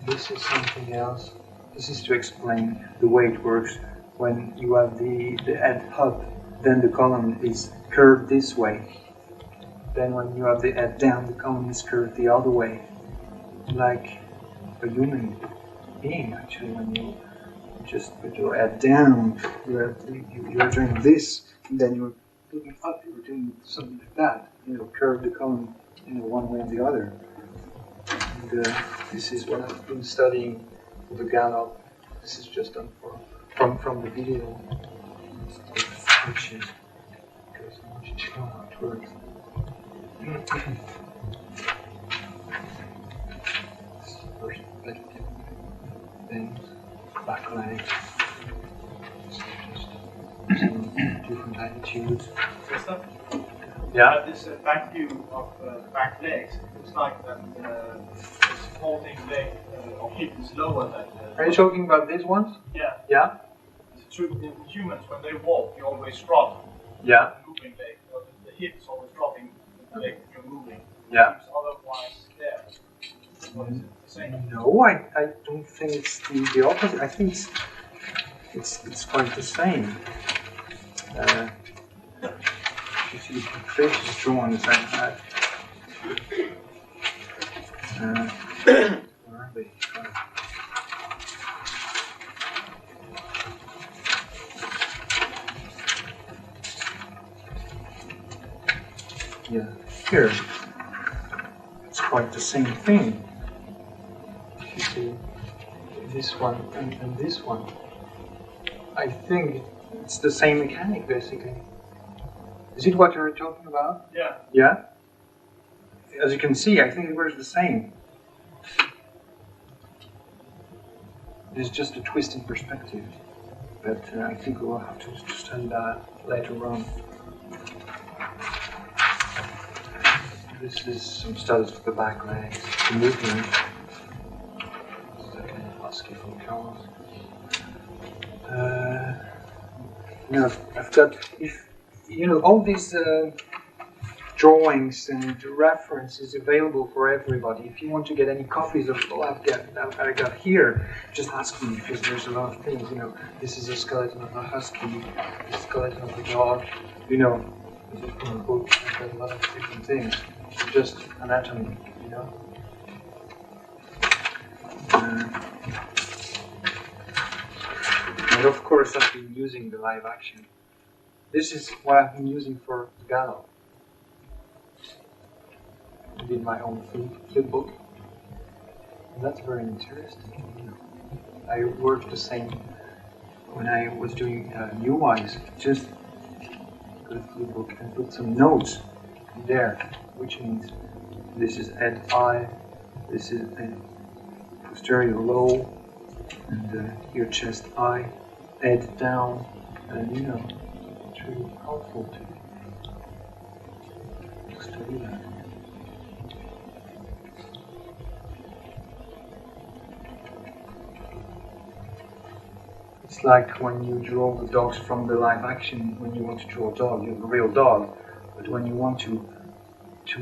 This is something else. This is to explain the way it works. When you have the head up, then the column is curved this way. Then when you have the head down, the column is curved the other way. Like a human being, actually, when you just put your head down, you're doing this, and then you're looking up, you're doing something like that. You know, curve the column, you know, one way or the other. And this is what I've been studying for the gallop. This is just done from the video, which is because I want you to know how it works. Perspective things, back legs, just some different attitudes. Yeah. But this back view of back legs, it looks like that the supporting leg or hip is lower than. Are you talking about these ones? Yeah. Yeah. It's true. In humans, when they walk, you always drop. Yeah. The moving leg. Or the hip is always dropping the leg that you're moving. Yeah. It's otherwise there. What is it? The same. No, I don't think it's the opposite. I think it's quite the same. You see the previous drawings I had. Where are they? Yeah, here. It's quite the same thing. You see this one and this one. I think it's the same mechanic basically. Is it what you're talking about? Yeah. Yeah? As you can see, I think it works the same. It's just a twist in perspective. But I think we'll have to study that later on. This is some studies for the back legs, the movement. This is a kind of husky from cars. I've got, all these drawings and references available for everybody. If you want to get any copies of all I got here, just ask me because there's a lot of things. This is a skeleton of a husky, the skeleton of a dog. This is from a book. I've got a lot of different things. Just anatomy, And of course, I've been using the live action. This is what I've been using for gallop. I did my own flip book. And that's very interesting. I worked the same when I was doing UIs. Just put a flip book and put some notes there, which means this is head high, this is posterior low, and your chest high, head down, and it's really helpful to study that. It's like when you draw the dogs from the live action, when you want to draw a dog, you have a real dog, but when you want to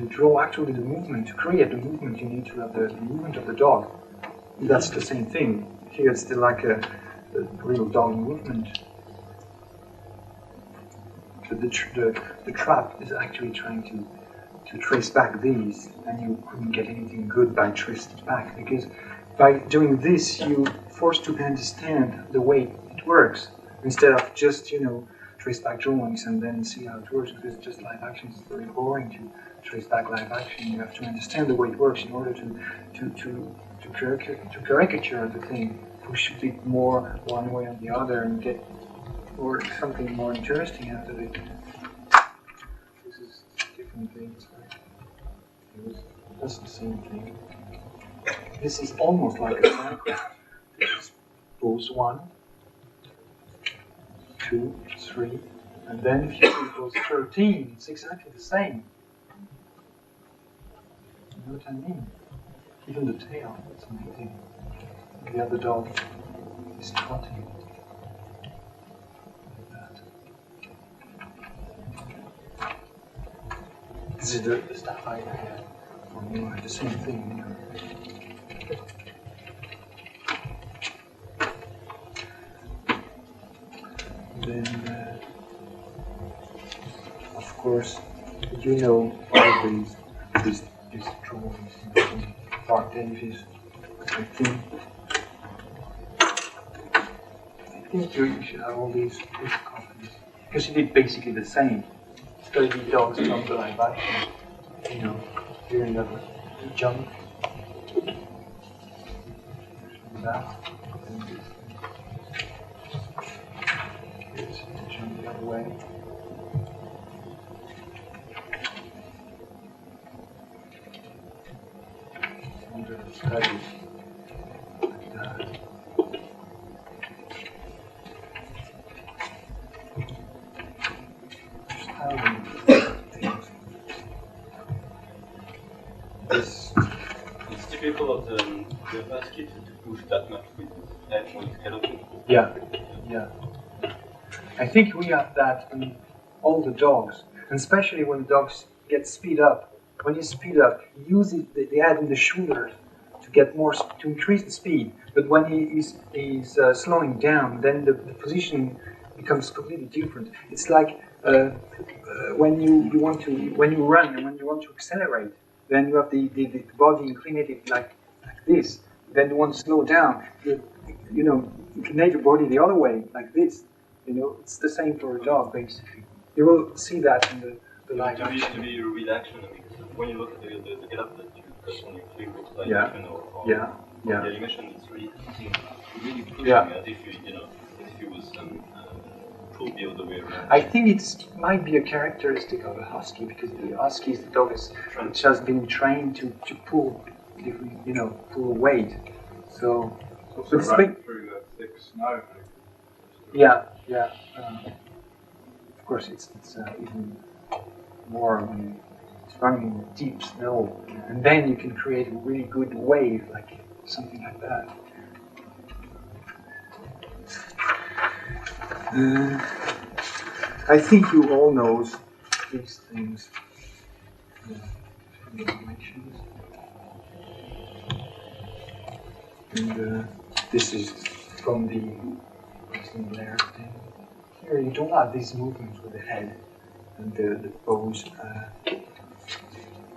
draw actually the movement, to create the movement, you need to have the movement of the dog. That's the same thing. Here it's still like a real dog movement. So the trap is actually trying to trace back these, and you couldn't get anything good by tracing it back, because by doing this you forced to understand the way it works, instead of just trace back drawings and then see how it works, because just live action is very boring to trace back live action. You have to understand the way it works in order to caricature the thing, push it more one way or the other and get something more interesting out of it. This is different things, right? That's the same thing. This is almost like a cycle. This is pose 1, 2, 3, and then if you do pose 13, it's exactly the same. You know what I mean? Even the tail, it's amazing. The other dog is trotting. Like that. This is the stuff I had from you, the same thing. Then, of course, all these drawings from Mark Davies. I think you should have all these copies, because he did basically the same. Studied dogs from the live action. Here you have a jump. That. And this. Here's the jump the other way. Under the studies. Like that. Just having things this. It's typical of the husky to push that much with his head when it's galloping. Yeah, yeah. I think we have that in all the dogs, and especially when the dogs get speed up. When you speed up, you use the head and the shoulders to get more, to increase the speed. But when he's slowing down, then the position becomes completely different. It's like when you run and when you want to accelerate, then you have the body inclinated like this. Then you want to slow down, you inclinate your body the other way like this. It's the same for a dog basically. You will see that in the live action. To be a real action, because when you look at the gallop that you got on your fingers, like action or the animation, it's really pushing as if you was pulled the other way around. I think it might be a characteristic of a husky because the husky is the dog which has been trained to pull different, pull weight. So also running through that thick snow. Yeah. Of course, it's even more when it's running in deep snow, and then you can create a really good wave, like something like that. I think you all know these things. The animations. And this is from the layer thing. Here you don't have these movements with the head and the pose.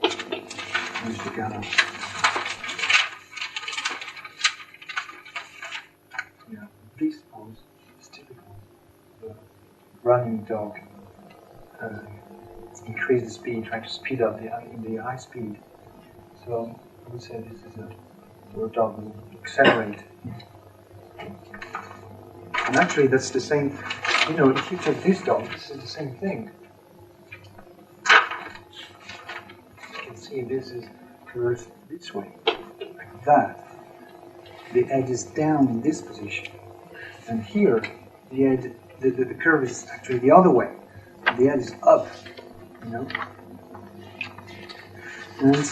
Here's the gallop. Yeah, this pose is typical. The running dog increase the speed, try to speed up the high speed. So I would say this is a dog will accelerate. And actually, that's the same. If you take this dog, this is the same thing. You can see this is curved this way, like that. The head is down in this position, and here the head, the curve is actually the other way. The head is up, And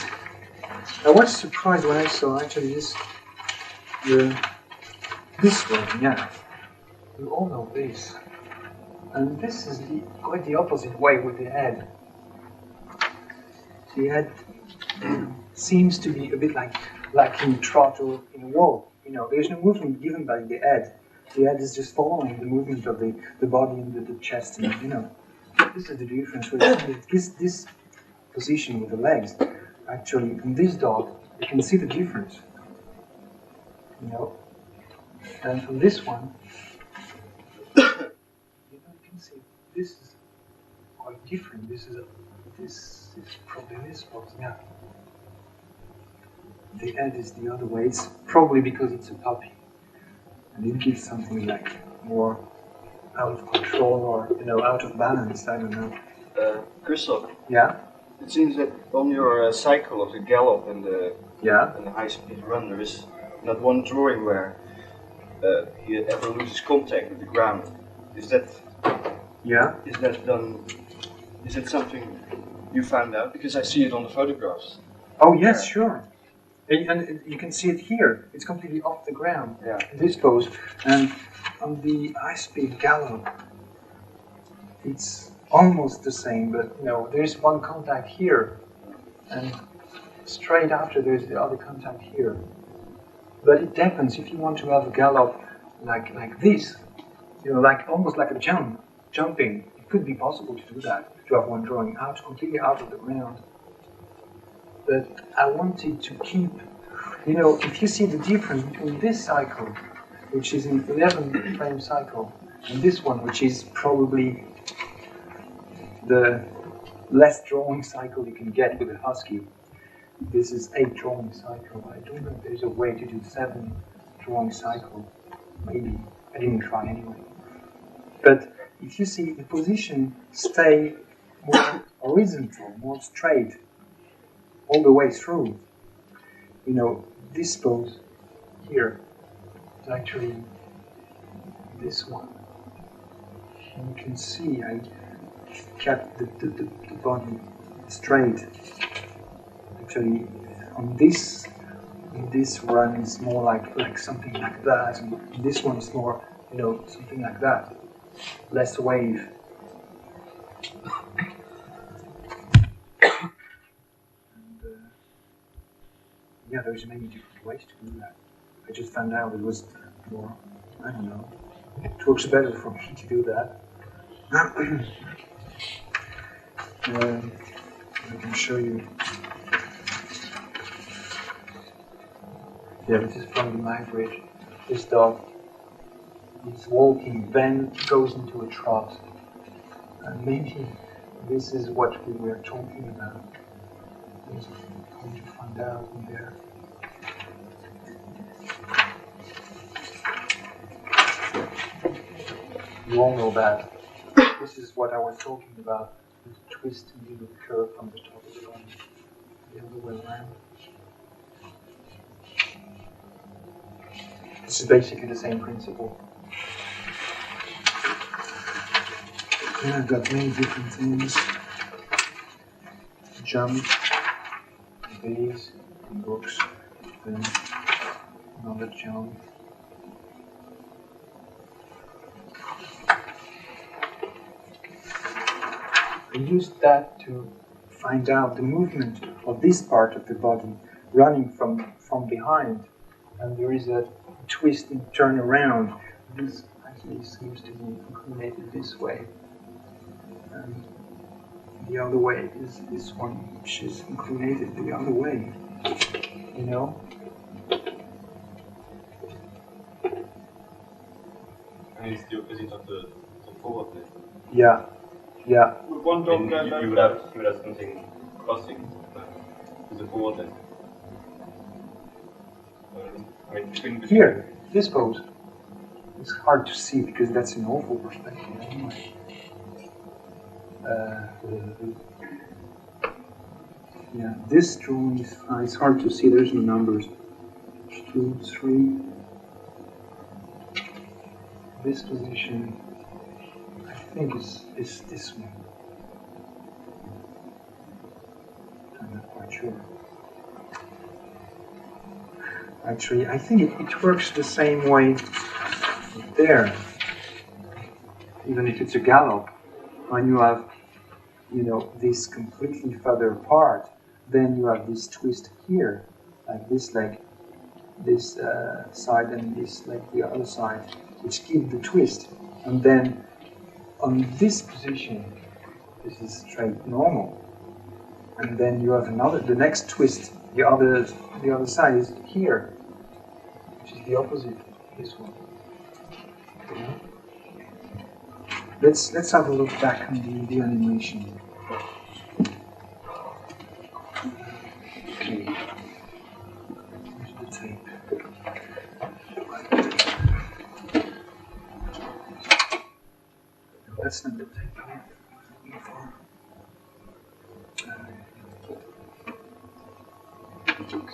I was surprised when I saw actually this one, yeah. You all know this. And this is quite the opposite way with the head. The head seems to be a bit like in Trot or in a walk. There's no movement given by the head. The head is just following the movement of the body and the chest. And, this is the difference with this position with the legs. Actually, in this dog, you can see the difference. And from this one, you can see this is quite different. This is probably this pose, yeah. The head is the other way. It's probably because it's a puppy, and it gives something like more out of control or out of balance. I don't know. Kristof. Yeah. It seems that on your cycle of the gallop and the high-speed run, there is not one drawing where he ever loses contact with the ground. Is that? Yeah. Is that done? Is it something you found out? Because I see it on the photographs. Oh yes, sure. And you can see it here. It's completely off the ground. Yeah. In this pose, and on the high-speed gallop, it's almost the same, but there's one contact here, and straight after there's the other contact here. But it depends. If you want to have a gallop like this, almost like a jumping, it could be possible to do that. To have one drawing completely out of the ground. But I wanted to keep, if you see the difference between this cycle, which is an 11 frame cycle, and this one, which is probably the less drawing cycle you can get with a husky. This is 8 drawing cycle. I don't know if there's a way to do 7 drawing cycle. Maybe. I didn't try anyway. But if you see the position stay more horizontal, more straight, all the way through, this pose here is actually this one. And you can see I kept the body straight. Actually, on this run is more like something like that, and this one is more, you know, something like that, less wave. Yeah, there's many different ways to do that. I just found out it was more, I don't know, it works better for me to do that. I can show you. Yeah, this is from the library. This dog is walking, then goes into a trot. And maybe this is what we were talking about. I'm going to find out in there. You all know that. This is what I was talking about. This twist and little curve from the top of the line. The other way around. This is basically the same principle. And I've got many different things. Jump, base, books, then another jump. I used that to find out the movement of this part of the body running from behind, and there is a twist and turn around. This actually seems to be inclinated this way, and the other way is this one, which is inclinated the other way. You know? And it's the opposite of the forward leg. Yeah. Yeah. With one dog You would have something crossing with the forward leg. I mean, between Here, this pose. It's hard to see because that's an awful perspective anyway. Yeah, this drawing is it's hard to see. There's no numbers. 2, 3. This position, I think is this one. I'm not quite sure. Actually, I think it works the same way there. Even if it's a gallop, when you have, you know, this completely further apart, then you have this twist here, like this side and this like the other side, which give the twist. And then on this position, this is straight normal. And then you have the next twist, the other side is here, which is the opposite, this one. Okay. Let's have a look back on the animation. Okay. Here's the tape. No, that's not the tape I'm looking for. Okay.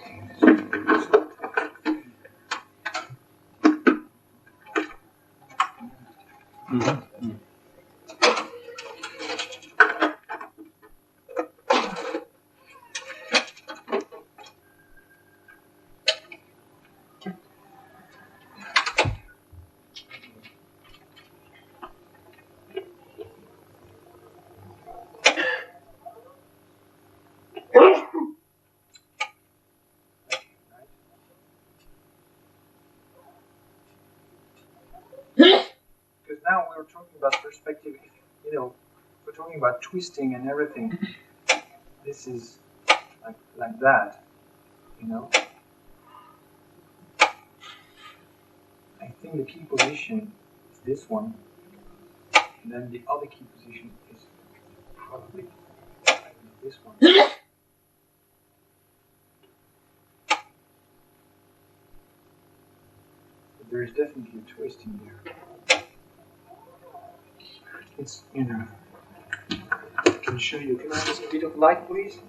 Because now we're talking about perspective, you know, we're talking about twisting and everything. This is like that, you know. I think the key position is this one, and then the other key position is probably this one. But there is definitely a twist in there. It's, you know, I can show you. Can I have a bit of light, please?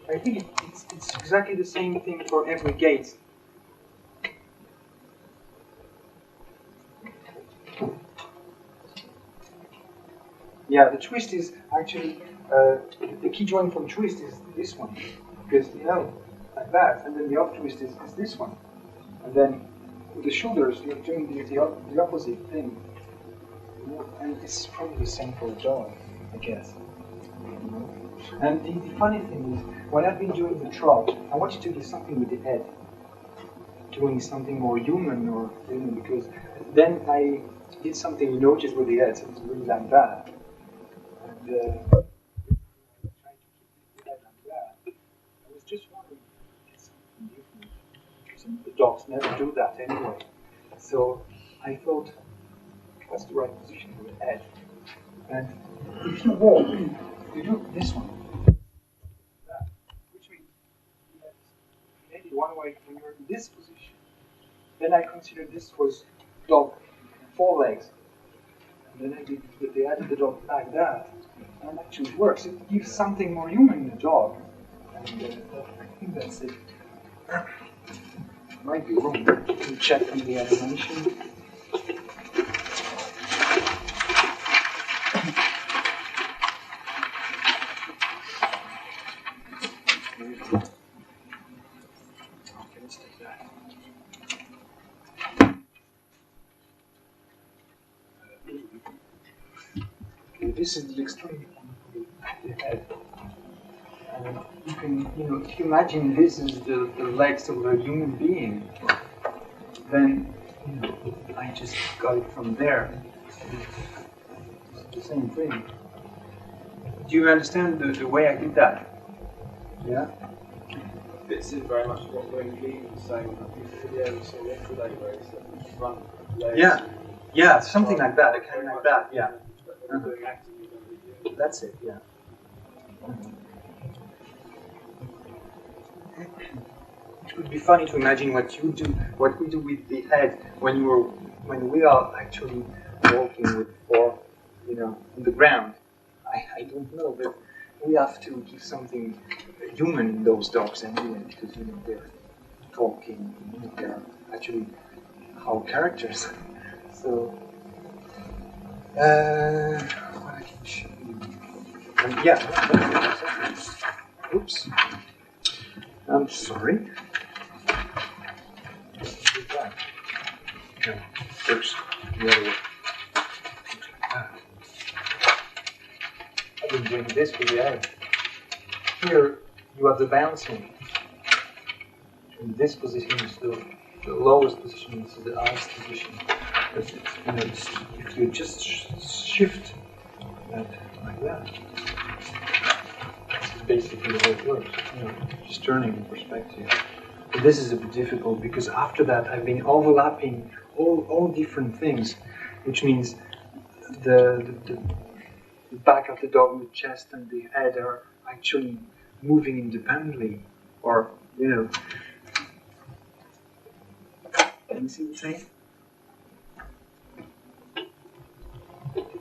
I think it's exactly the same thing for every gait. Yeah, the twist is actually, the key joint for the twist is this one. Because, you know, like that. And then the off twist is this one. And then with the shoulders, you're doing the opposite thing. And it's probably the same for the jaw, I guess. And the funny thing is, when I've been doing the trot, I wanted to do something with the head. Doing something more human, or because then I did something you noticed with the head, so it's really like that. And trying to keep the head like that. I was just wondering if it's something different. Because the dogs never do that anyway. So I thought, what's the right position for the head? And if you walk, you do this one. That, which means maybe one way when you're in this position. Then I considered this was dog, 4 legs. And then I added the dog like that. And it actually works. It gives something more human in the dog. And I think that's it. Might be wrong. You can check on the animation. This is the extreme of the head. And you can, if you imagine this is the legs of a human being, then, I just got it from there. It's the same thing. Do you understand the way I did that? Yeah? Fits in very much what Wayne Lee was saying about the video we saw yesterday, where it's the front legs. Yeah, something like that, kind of like that, yeah. That's it, yeah. It would be funny to imagine what we do with the head when we are actually walking with 4, on the ground. I don't know, but we have to give something human in those dogs anyway, because they're talking, they're actually our characters. So. What I can show you. Oops. I'm sorry. No, first, the other way. I've been doing this with the head. Here, you have the bouncing. And this position is the lowest position, this is the highest position. But if you just shift that like that, this is basically the way it works. Just turning the perspective. But this is a bit difficult because after that I've been overlapping all different things, which means the back of the dog, the chest, and the head are actually moving independently, or Can you see what I'm saying?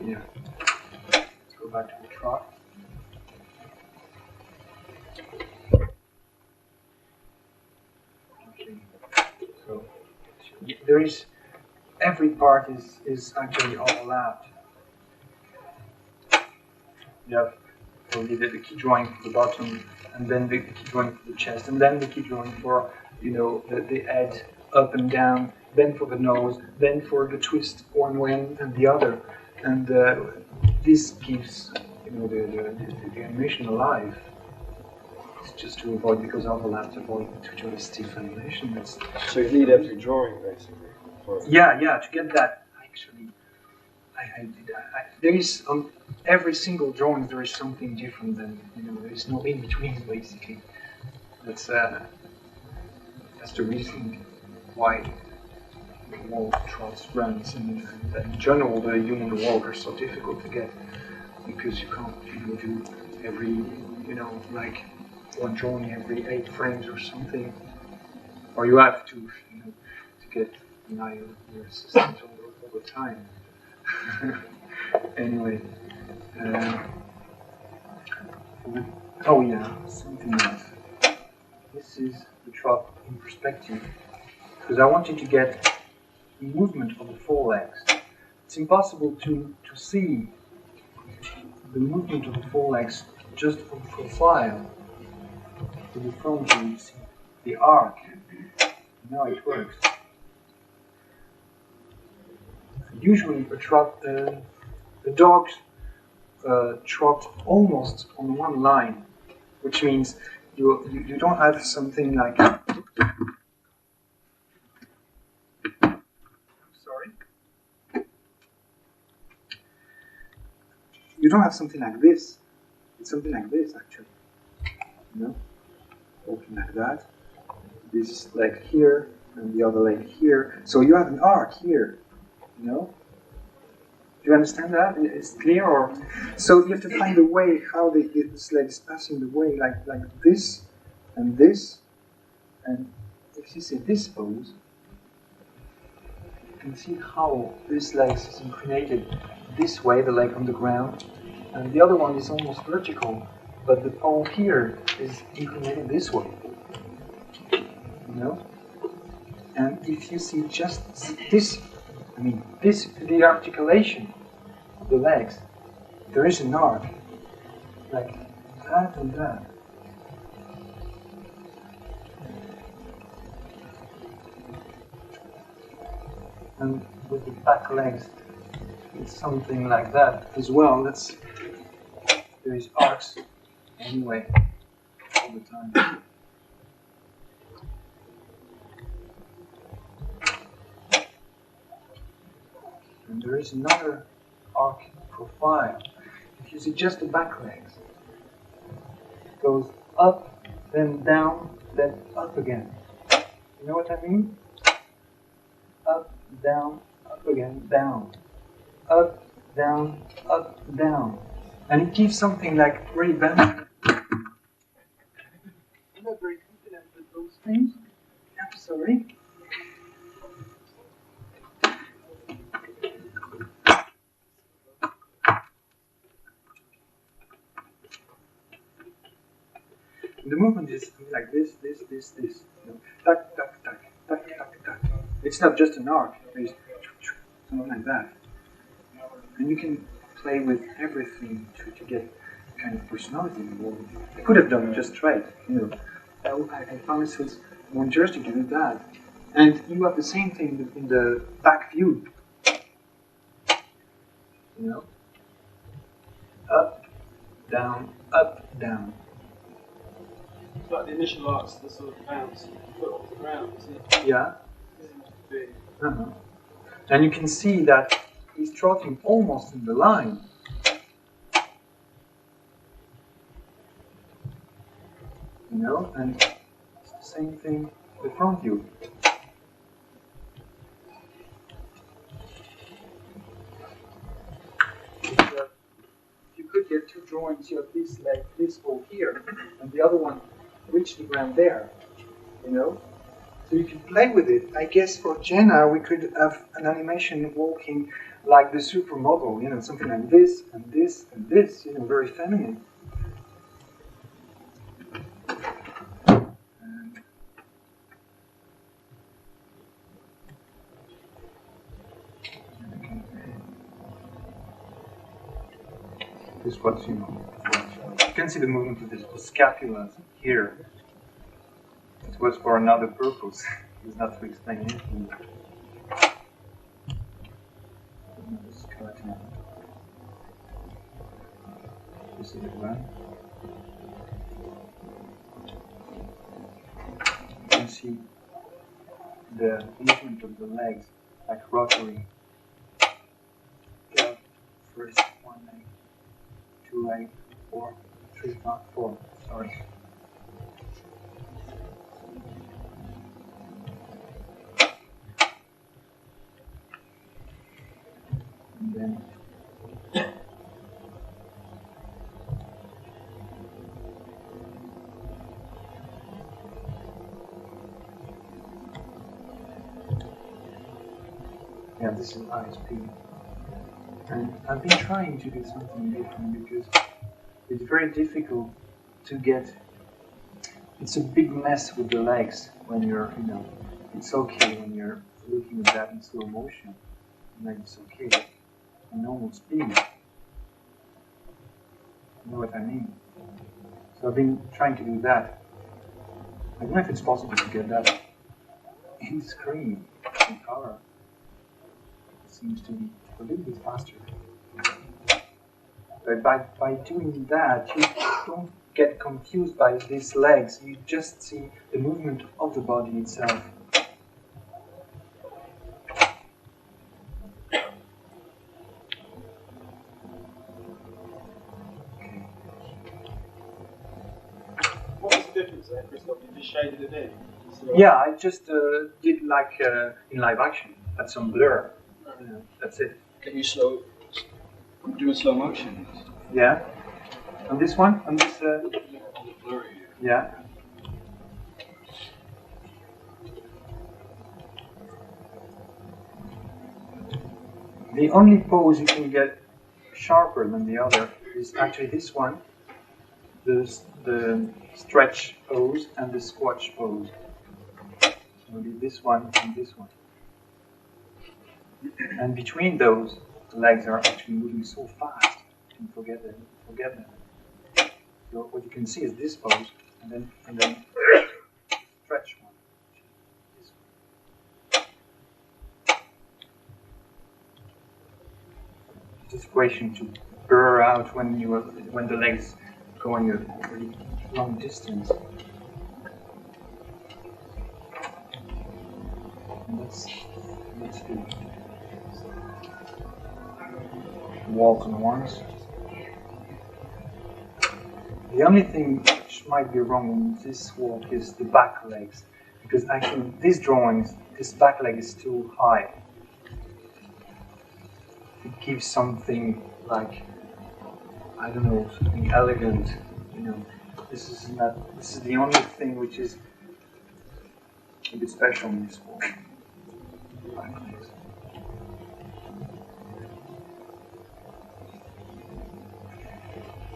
Yeah. Let's go back to the trot. Okay. So there is every part is actually overlapped. You have probably the key joint for the bottom, and then the key joint for the chest, and then the key joint for the head up and down, then for the nose, then for the twist one way and the other. And this gives the animation alive. It's just to avoid, because overlap, to avoid too stiff animation. So you need every drawing basically. Yeah, to get that actually. There is on every single drawing there is something different. Than there is no in between basically. That's the reason why walk, trots, runs, and in general the human walk are so difficult to get, because you can't do every like one drawing every 8 frames or something, or you have to get an eye on your assistant all the time. Anyway, oh yeah, something else. This is the trot in perspective, because I wanted to get movement of the 4 legs. It's impossible to see the movement of the forelegs just from profile to the front view. You see the arc. Now it works. Usually the dogs trot almost on one line, which means you don't have something like. You don't have something like this. It's something like this, actually. You know, walking like that. This leg here, and the other leg here. So you have an arc here. You know. Do you understand that? It's clear, or so you have to find a way how this leg is passing the way, like this, and if you see this pose, you can see how this leg is inclinated this way, the leg on the ground, and the other one is almost vertical, but the pole here is inclinated this way. You know? And if you see just this, the articulation of the legs, there is an arc, like that and that. And with the back legs, it's something like that as well. There is arcs anyway, all the time. And there is another arc profile. If you see just the back legs, it goes up, then down, then up again. You know what I mean? Up, down, up again, down. Up, down, up, down. And it gives something like really balanced. I'm not very confident with those things. I'm sorry. The movement is like this. You know, tuck, tuck, tuck, tuck, tuck, tuck. It's not just an arc. There's something like that. And you can play with everything to get kind of personality involved. I could have done just straight, you know. I found it was more interesting to do that. And you have the same thing in the back view. You know? Up, down, up, down. It's like the initial arcs, the sort of bounce foot off the ground, isn't it? Yeah. Isn't it? And you can see that he's trotting almost in the line. You know, and it's the same thing the front view. You could get two drawings, you have this leg, this ball here, and the other one reach the ground there. You know? So you can play with it. I guess for Jenna, we could have an animation walking like the supermodel, you know, something like this, and this, and this, you know, very feminine. This is what, you know, you can see the movement of the scapula here. It was for another purpose. It's not to explain anything. Another skeleton. You see the ground? You can see the movement of the legs, like rotary. Yeah, first one leg, two leg, four, three, not four, sorry. And then yeah, this is ISP. And I've been trying to do something different because it's very difficult to get. It's a big mess with the legs when you're, you know, it's okay when you're looking at that in slow motion. And then it's okay. In normal speed. You know what I mean? So I've been trying to do that. I don't know if it's possible to get that in screen, in color. It seems to be a little bit faster. But by doing that, you don't get confused by these legs. You just see the movement of the body itself. What was the difference there, Kristof? You just shaded it in? Yeah, I just did like in live action, had some blur. That's it. Can you do a slow motion? Yeah. On this one? On this? Yeah. The only pose you can get sharper than the other is actually this one, the stretch pose and the squatch pose. Maybe this one and this one. And between those, the legs are actually moving so fast, you can forget them. So what you can see is this pose, and then stretch one. This one. It's a question to blur out when the legs going a really long distance. And let's do walk on ones. The only thing which might be wrong in this walk is the back legs, because actually in these drawings, this back leg is too high. It gives something like, I don't know, something elegant. You know, this is the only thing which is a bit special in this walk. Back legs.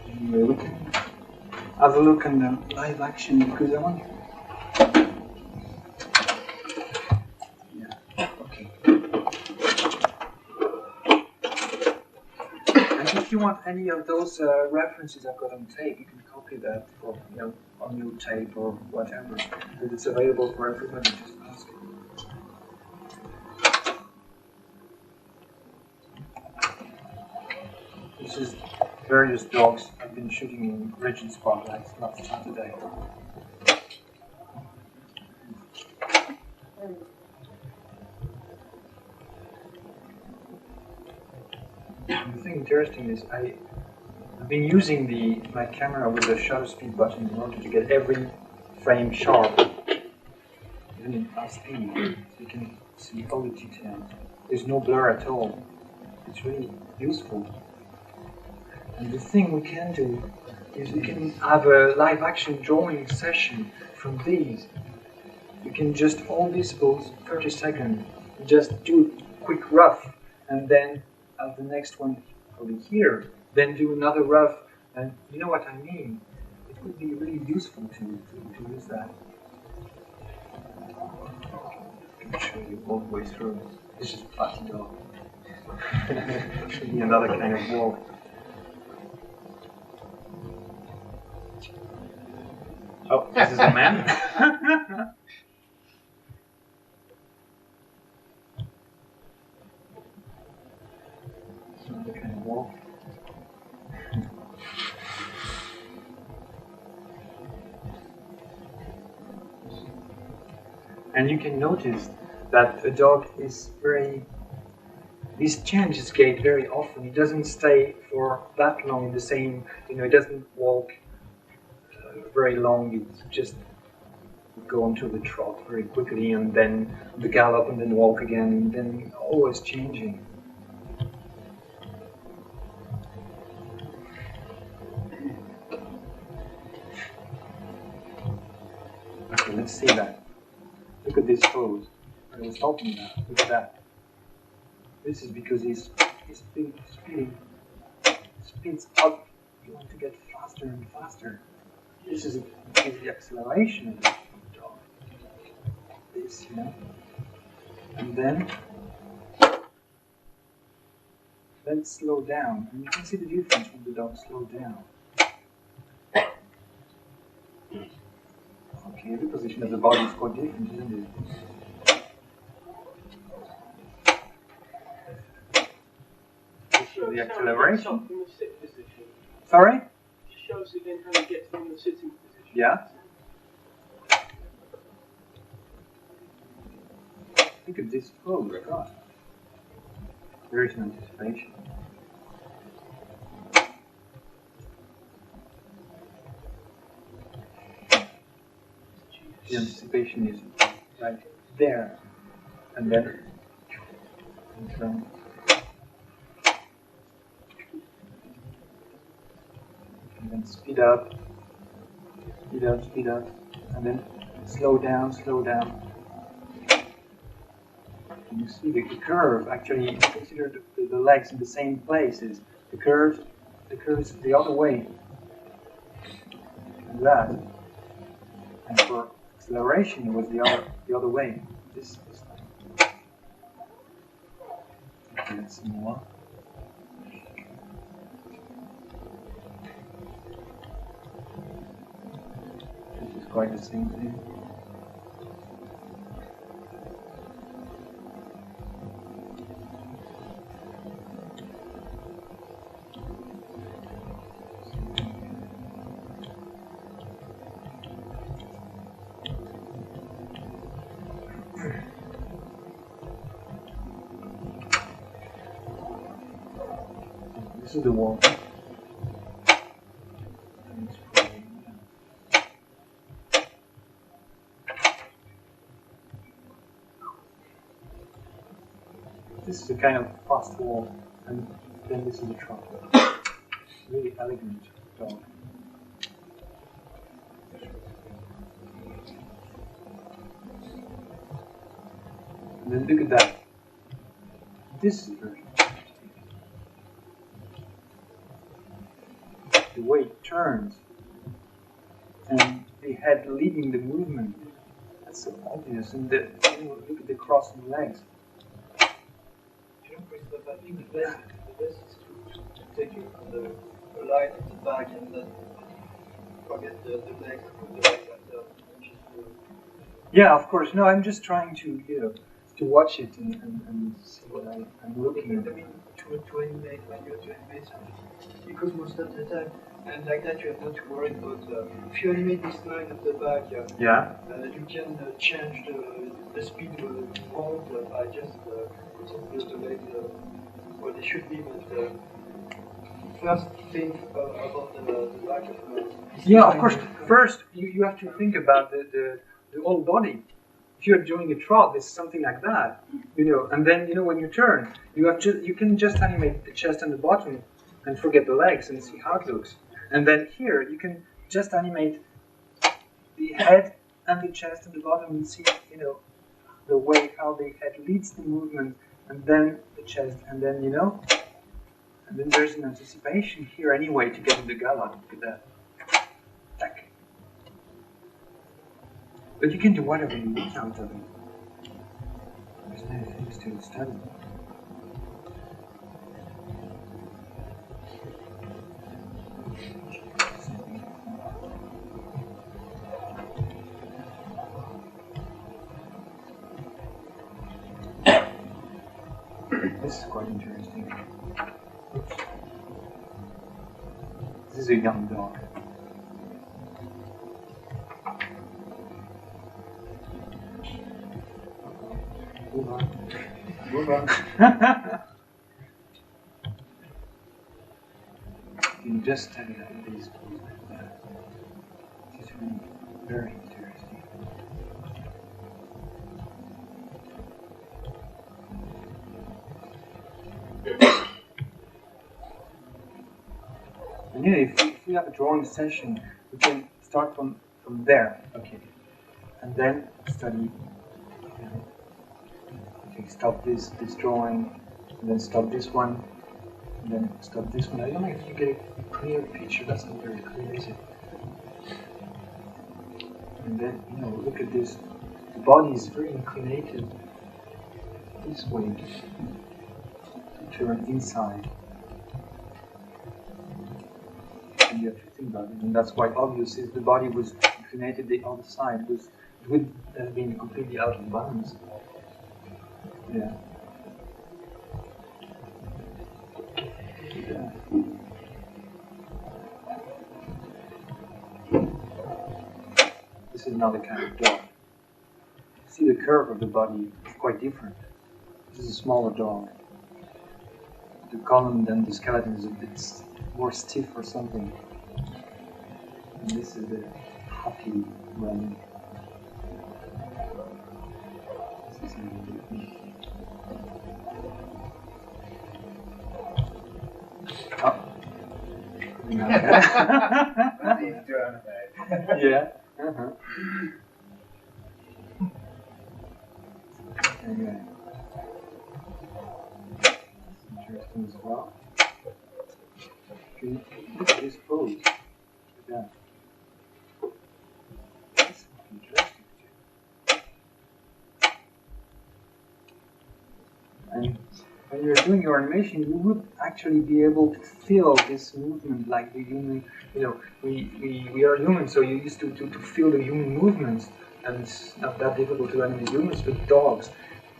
Anyway, have a look on the live action because I want. Yeah. Okay. And if you want any of those references I've got on tape, you can copy that, or on your tape or whatever. But it's available for everybody. Just ask. This is various dogs I've been shooting in rigid spotlights last Saturday. And the thing interesting is I've been using my camera with the shutter speed button in order to get every frame sharp, even in fast speed, so you can see all the details. There's no blur at all. It's really useful. And the thing we can do is we can have a live action drawing session from these. We can just hold this pose 30 seconds, just do a quick rough, and then have the next one probably here, then do another rough, and you know what I mean? It would be really useful to use that. I can show you all the way through. This is a flat dog. Should be another kind of walk. Oh, this is a man? Another kind of walk. And you can notice that a dog is he changes gait very often. He doesn't stay for that long in the same, he doesn't walk very long. It's just go onto the trot very quickly, and then the gallop, and then walk again, and then always changing. Okay, let's see that. Look at this pose. I was talking about. Look at that. This is because he's speeds up. You want to get faster and faster. This is the acceleration of the dog. This, and then slow down. And you can see the difference when the dog slows down. Okay, the position of the body is quite different, isn't it? The acceleration. From the sit position. Sorry? It shows again how you get from the sitting position. Yeah. Look at this. Oh my god. There is an anticipation. The anticipation is right there. And then and then speed up, and then slow down. And you see the curve, actually consider the legs in the same places. The curve is the other way. And that. And for acceleration it was the other way. This time. Okay, let's see more. This is quite the same thing. This is the wall. This is a kind of fast wall, and then this is a trot. Really elegant dog. And then look at that. This is very interesting. The way it turns, and the head leading the movement. That's so obvious. And look at the crossing legs. Kristof, I think the best is to take it on the line at the back and then forget the legs, put the legs after. Yeah, of course. No, I'm just trying to, to watch it and see what I'm looking at. I mean, to animate when you're to animate something. Because most of the time, and like that, you have not to worry about. If you animate this line at the back, you can change the speed you want by just putting the legs where they should be. But first, think about the back of the. Yeah, of course. First, you have to think about the whole body. If you're doing a trot, there's something like that, and then when you turn, you can just animate the chest and the bottom, and forget the legs and see how it looks. And then here you can just animate the head and the chest and the bottom and see the way how the head leads the movement, and then the chest, and then and then there's an anticipation here anyway to get in the gallop. Look at that. Tack. But you can do whatever you want out of it. There's many things to study. This is quite interesting. Oops. This is a young dog. Move on. Move on. You can just study like these poses like that. It's really very interesting. And if we have a drawing session, we can start from there, okay, and then study. Okay, stop this drawing, and then stop this one, and then stop this one. I don't know if you get a clear picture. That's not very clear, is it? And then look at this. The body is very inclinated this way to turn inside. And you have to think about it, and that's quite obvious. If the body was inclinated the other side, it would have been completely out of balance. Yeah. Yeah. This is another kind of dog. See, the curve of the body is quite different. This is a smaller dog. The column and the skeleton is a bit more stiff or something. And this is the happy running. This is yeah. Okay. Interesting as well. Look at this pose. Look at that. That's interesting too. And when you're doing your animation, you would actually be able to feel this movement like the human, we are human, so you used to feel the human movements, and it's not that difficult to animate humans, but dogs,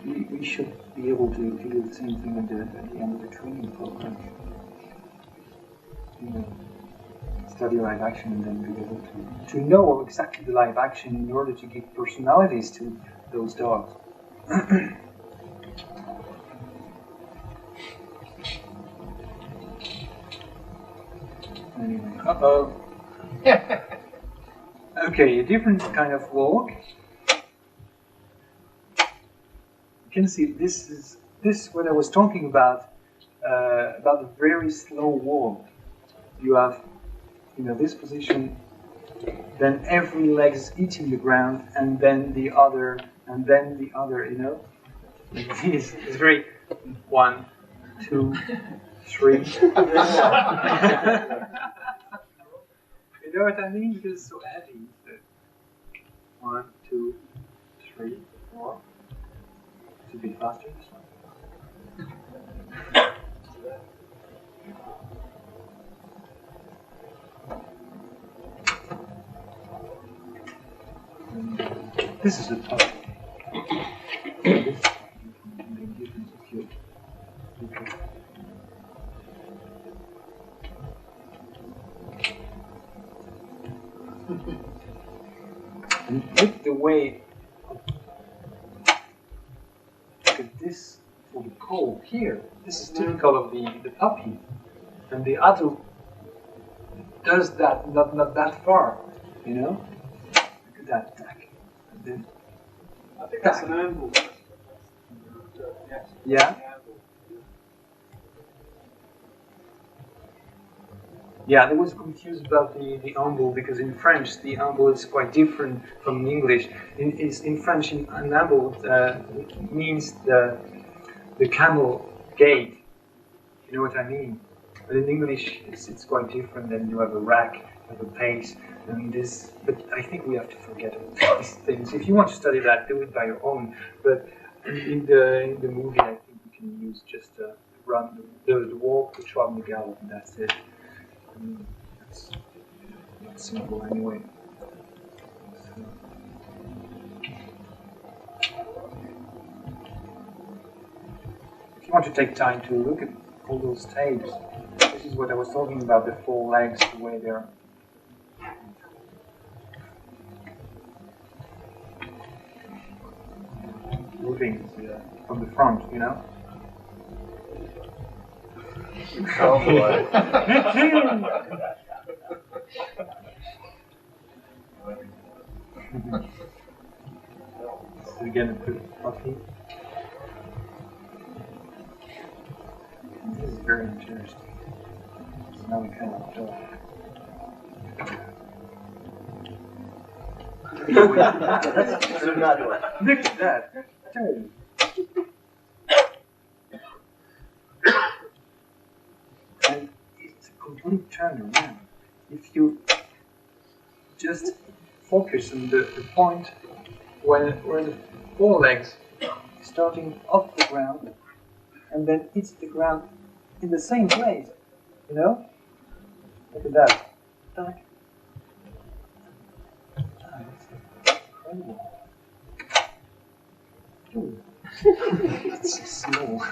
we should be able to do the same thing at the end of the training program. Study live action and then be able to know exactly the live action in order to give personalities to those dogs. Anyway, okay, a different kind of walk. You can see this is what I was talking about the very slow walk. You have, this position, then every leg is eating the ground, and then the other, It's very 1, 2, 3. You know what I mean? Because it's so heavy. 1, 2, 3, 4. It's a bit faster. This one. This is a puppy. This is cute. Okay. And look the way, look at this for the pole here. This is typical of the puppy. And the adult does that, not that far, Look at that tack. And then I think that's an amble. Yeah? Yeah, I was confused about the amble because in French the amble is quite different from English. In French, an amble means the camel gait. You know what I mean? But in English it's quite different. Then you have a rack, you have a pace, and this. But I think we have to forget all these things. If you want to study that, do it by your own. But in the movie, I think we can use just run the walk, the trot, and the gallop, and that's it. That's not simple anyway. If you want to take time to look at all those tapes, this is what I was talking about, the 4 legs, the way they're moving from the front, Oh boy. So again, a good puppy. This is very interesting. It's another kind of dog. Look at that. Turn. And it's a complete turnaround. If you just focus on the point where the 4 legs starting off the ground and then hits the ground in the same place, Look at that. Tack. Ooh. It's so small.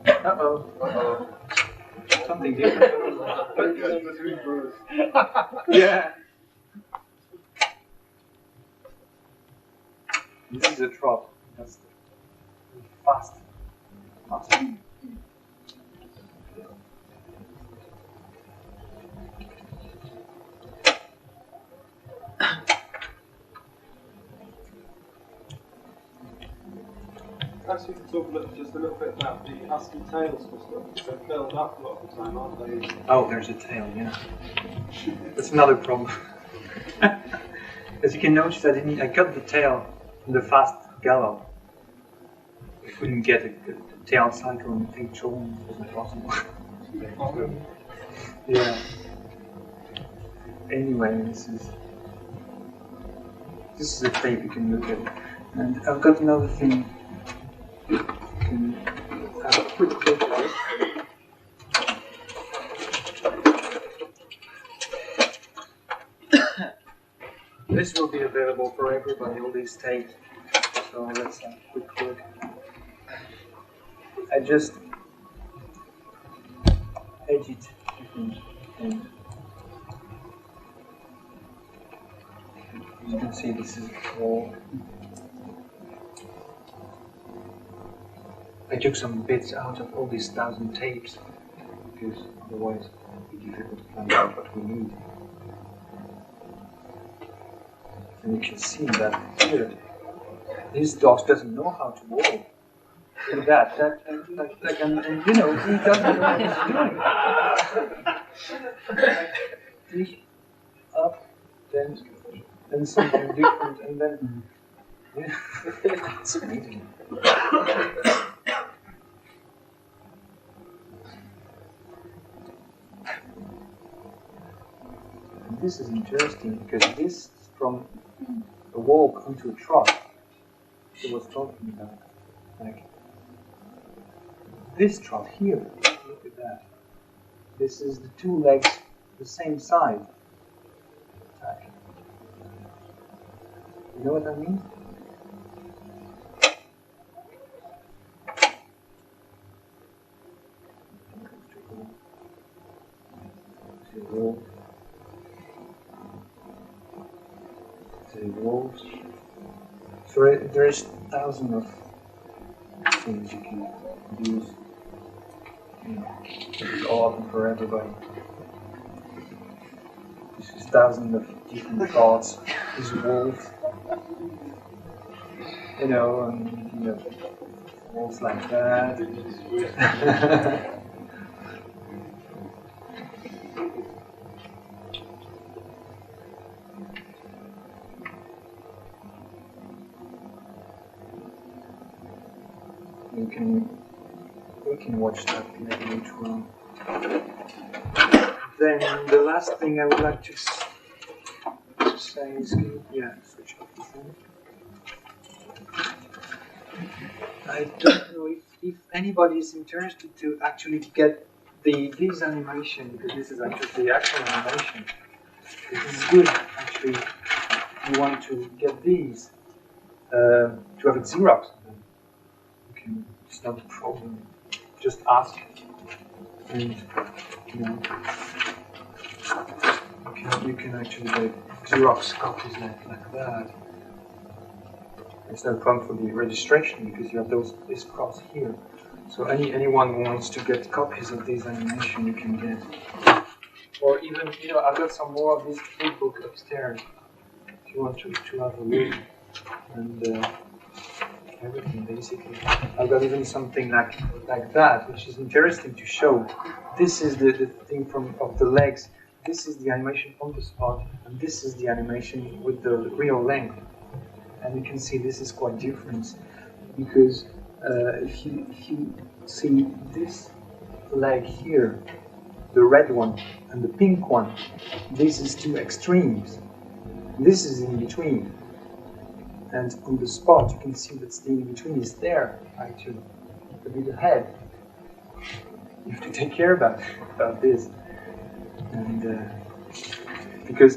Uh-oh. Uh-oh. Something different. Yeah. This is a trot. That's fast. Fast. Perhaps we could talk just a little bit about the husky tails for stuff. They're curled up a lot of the time, aren't they? Oh, there's a tail, yeah. That's another problem. As you can notice, I cut the tail in the fast gallop. I couldn't get a tail cycle on the control. It wasn't possible. Yeah. Anyway, this is a tape you can look at. And I've got another thing. You can have a quick look at it. This will be available for everybody, all these tapes. So let's have a quick look. I just edit different things. You can see this is all. I took some bits out of all these 1,000 tapes because otherwise it would be difficult to find out what we need. And you can see that here, this dog doesn't know how to walk. Look at that, and you know, he doesn't know what he's doing. Up, then something different, and then, yeah, it's amazing. And this is interesting because this is from a walk onto a trot. She was talking about, like this trot here. Look at that. This is the two legs the same side. You know what I mean? So there is thousands of things you can use. You know, this is all open for everybody. This is thousands of different thoughts. This wolf, you know, and you know, wolves like that. We can watch that later on. Then the last thing I would like to say is, switch off the thing. I don't know if anybody is interested to actually get these animation, because this is actually the actual animation. This is good, actually. You want to get these to have it Xerox. It's not a problem. Just ask, and you know, you can actually make Xerox copies like that. It's no problem for the registration because you have this cross here. So anyone who wants to get copies of these animation, you can get. Or even, you know, I've got some more of this big book upstairs. If you want to have a look, and everything basically. I've got even something like that, which is interesting to show. This is the thing of the legs. This is the animation on the spot, and this is the animation with the real length. And you can see this is quite different because if you see this leg here, the red one and the pink one, this is two extremes. This is in between. And on the spot, you can see that the in-between is there, actually. a bit ahead. You have to take care about this, and because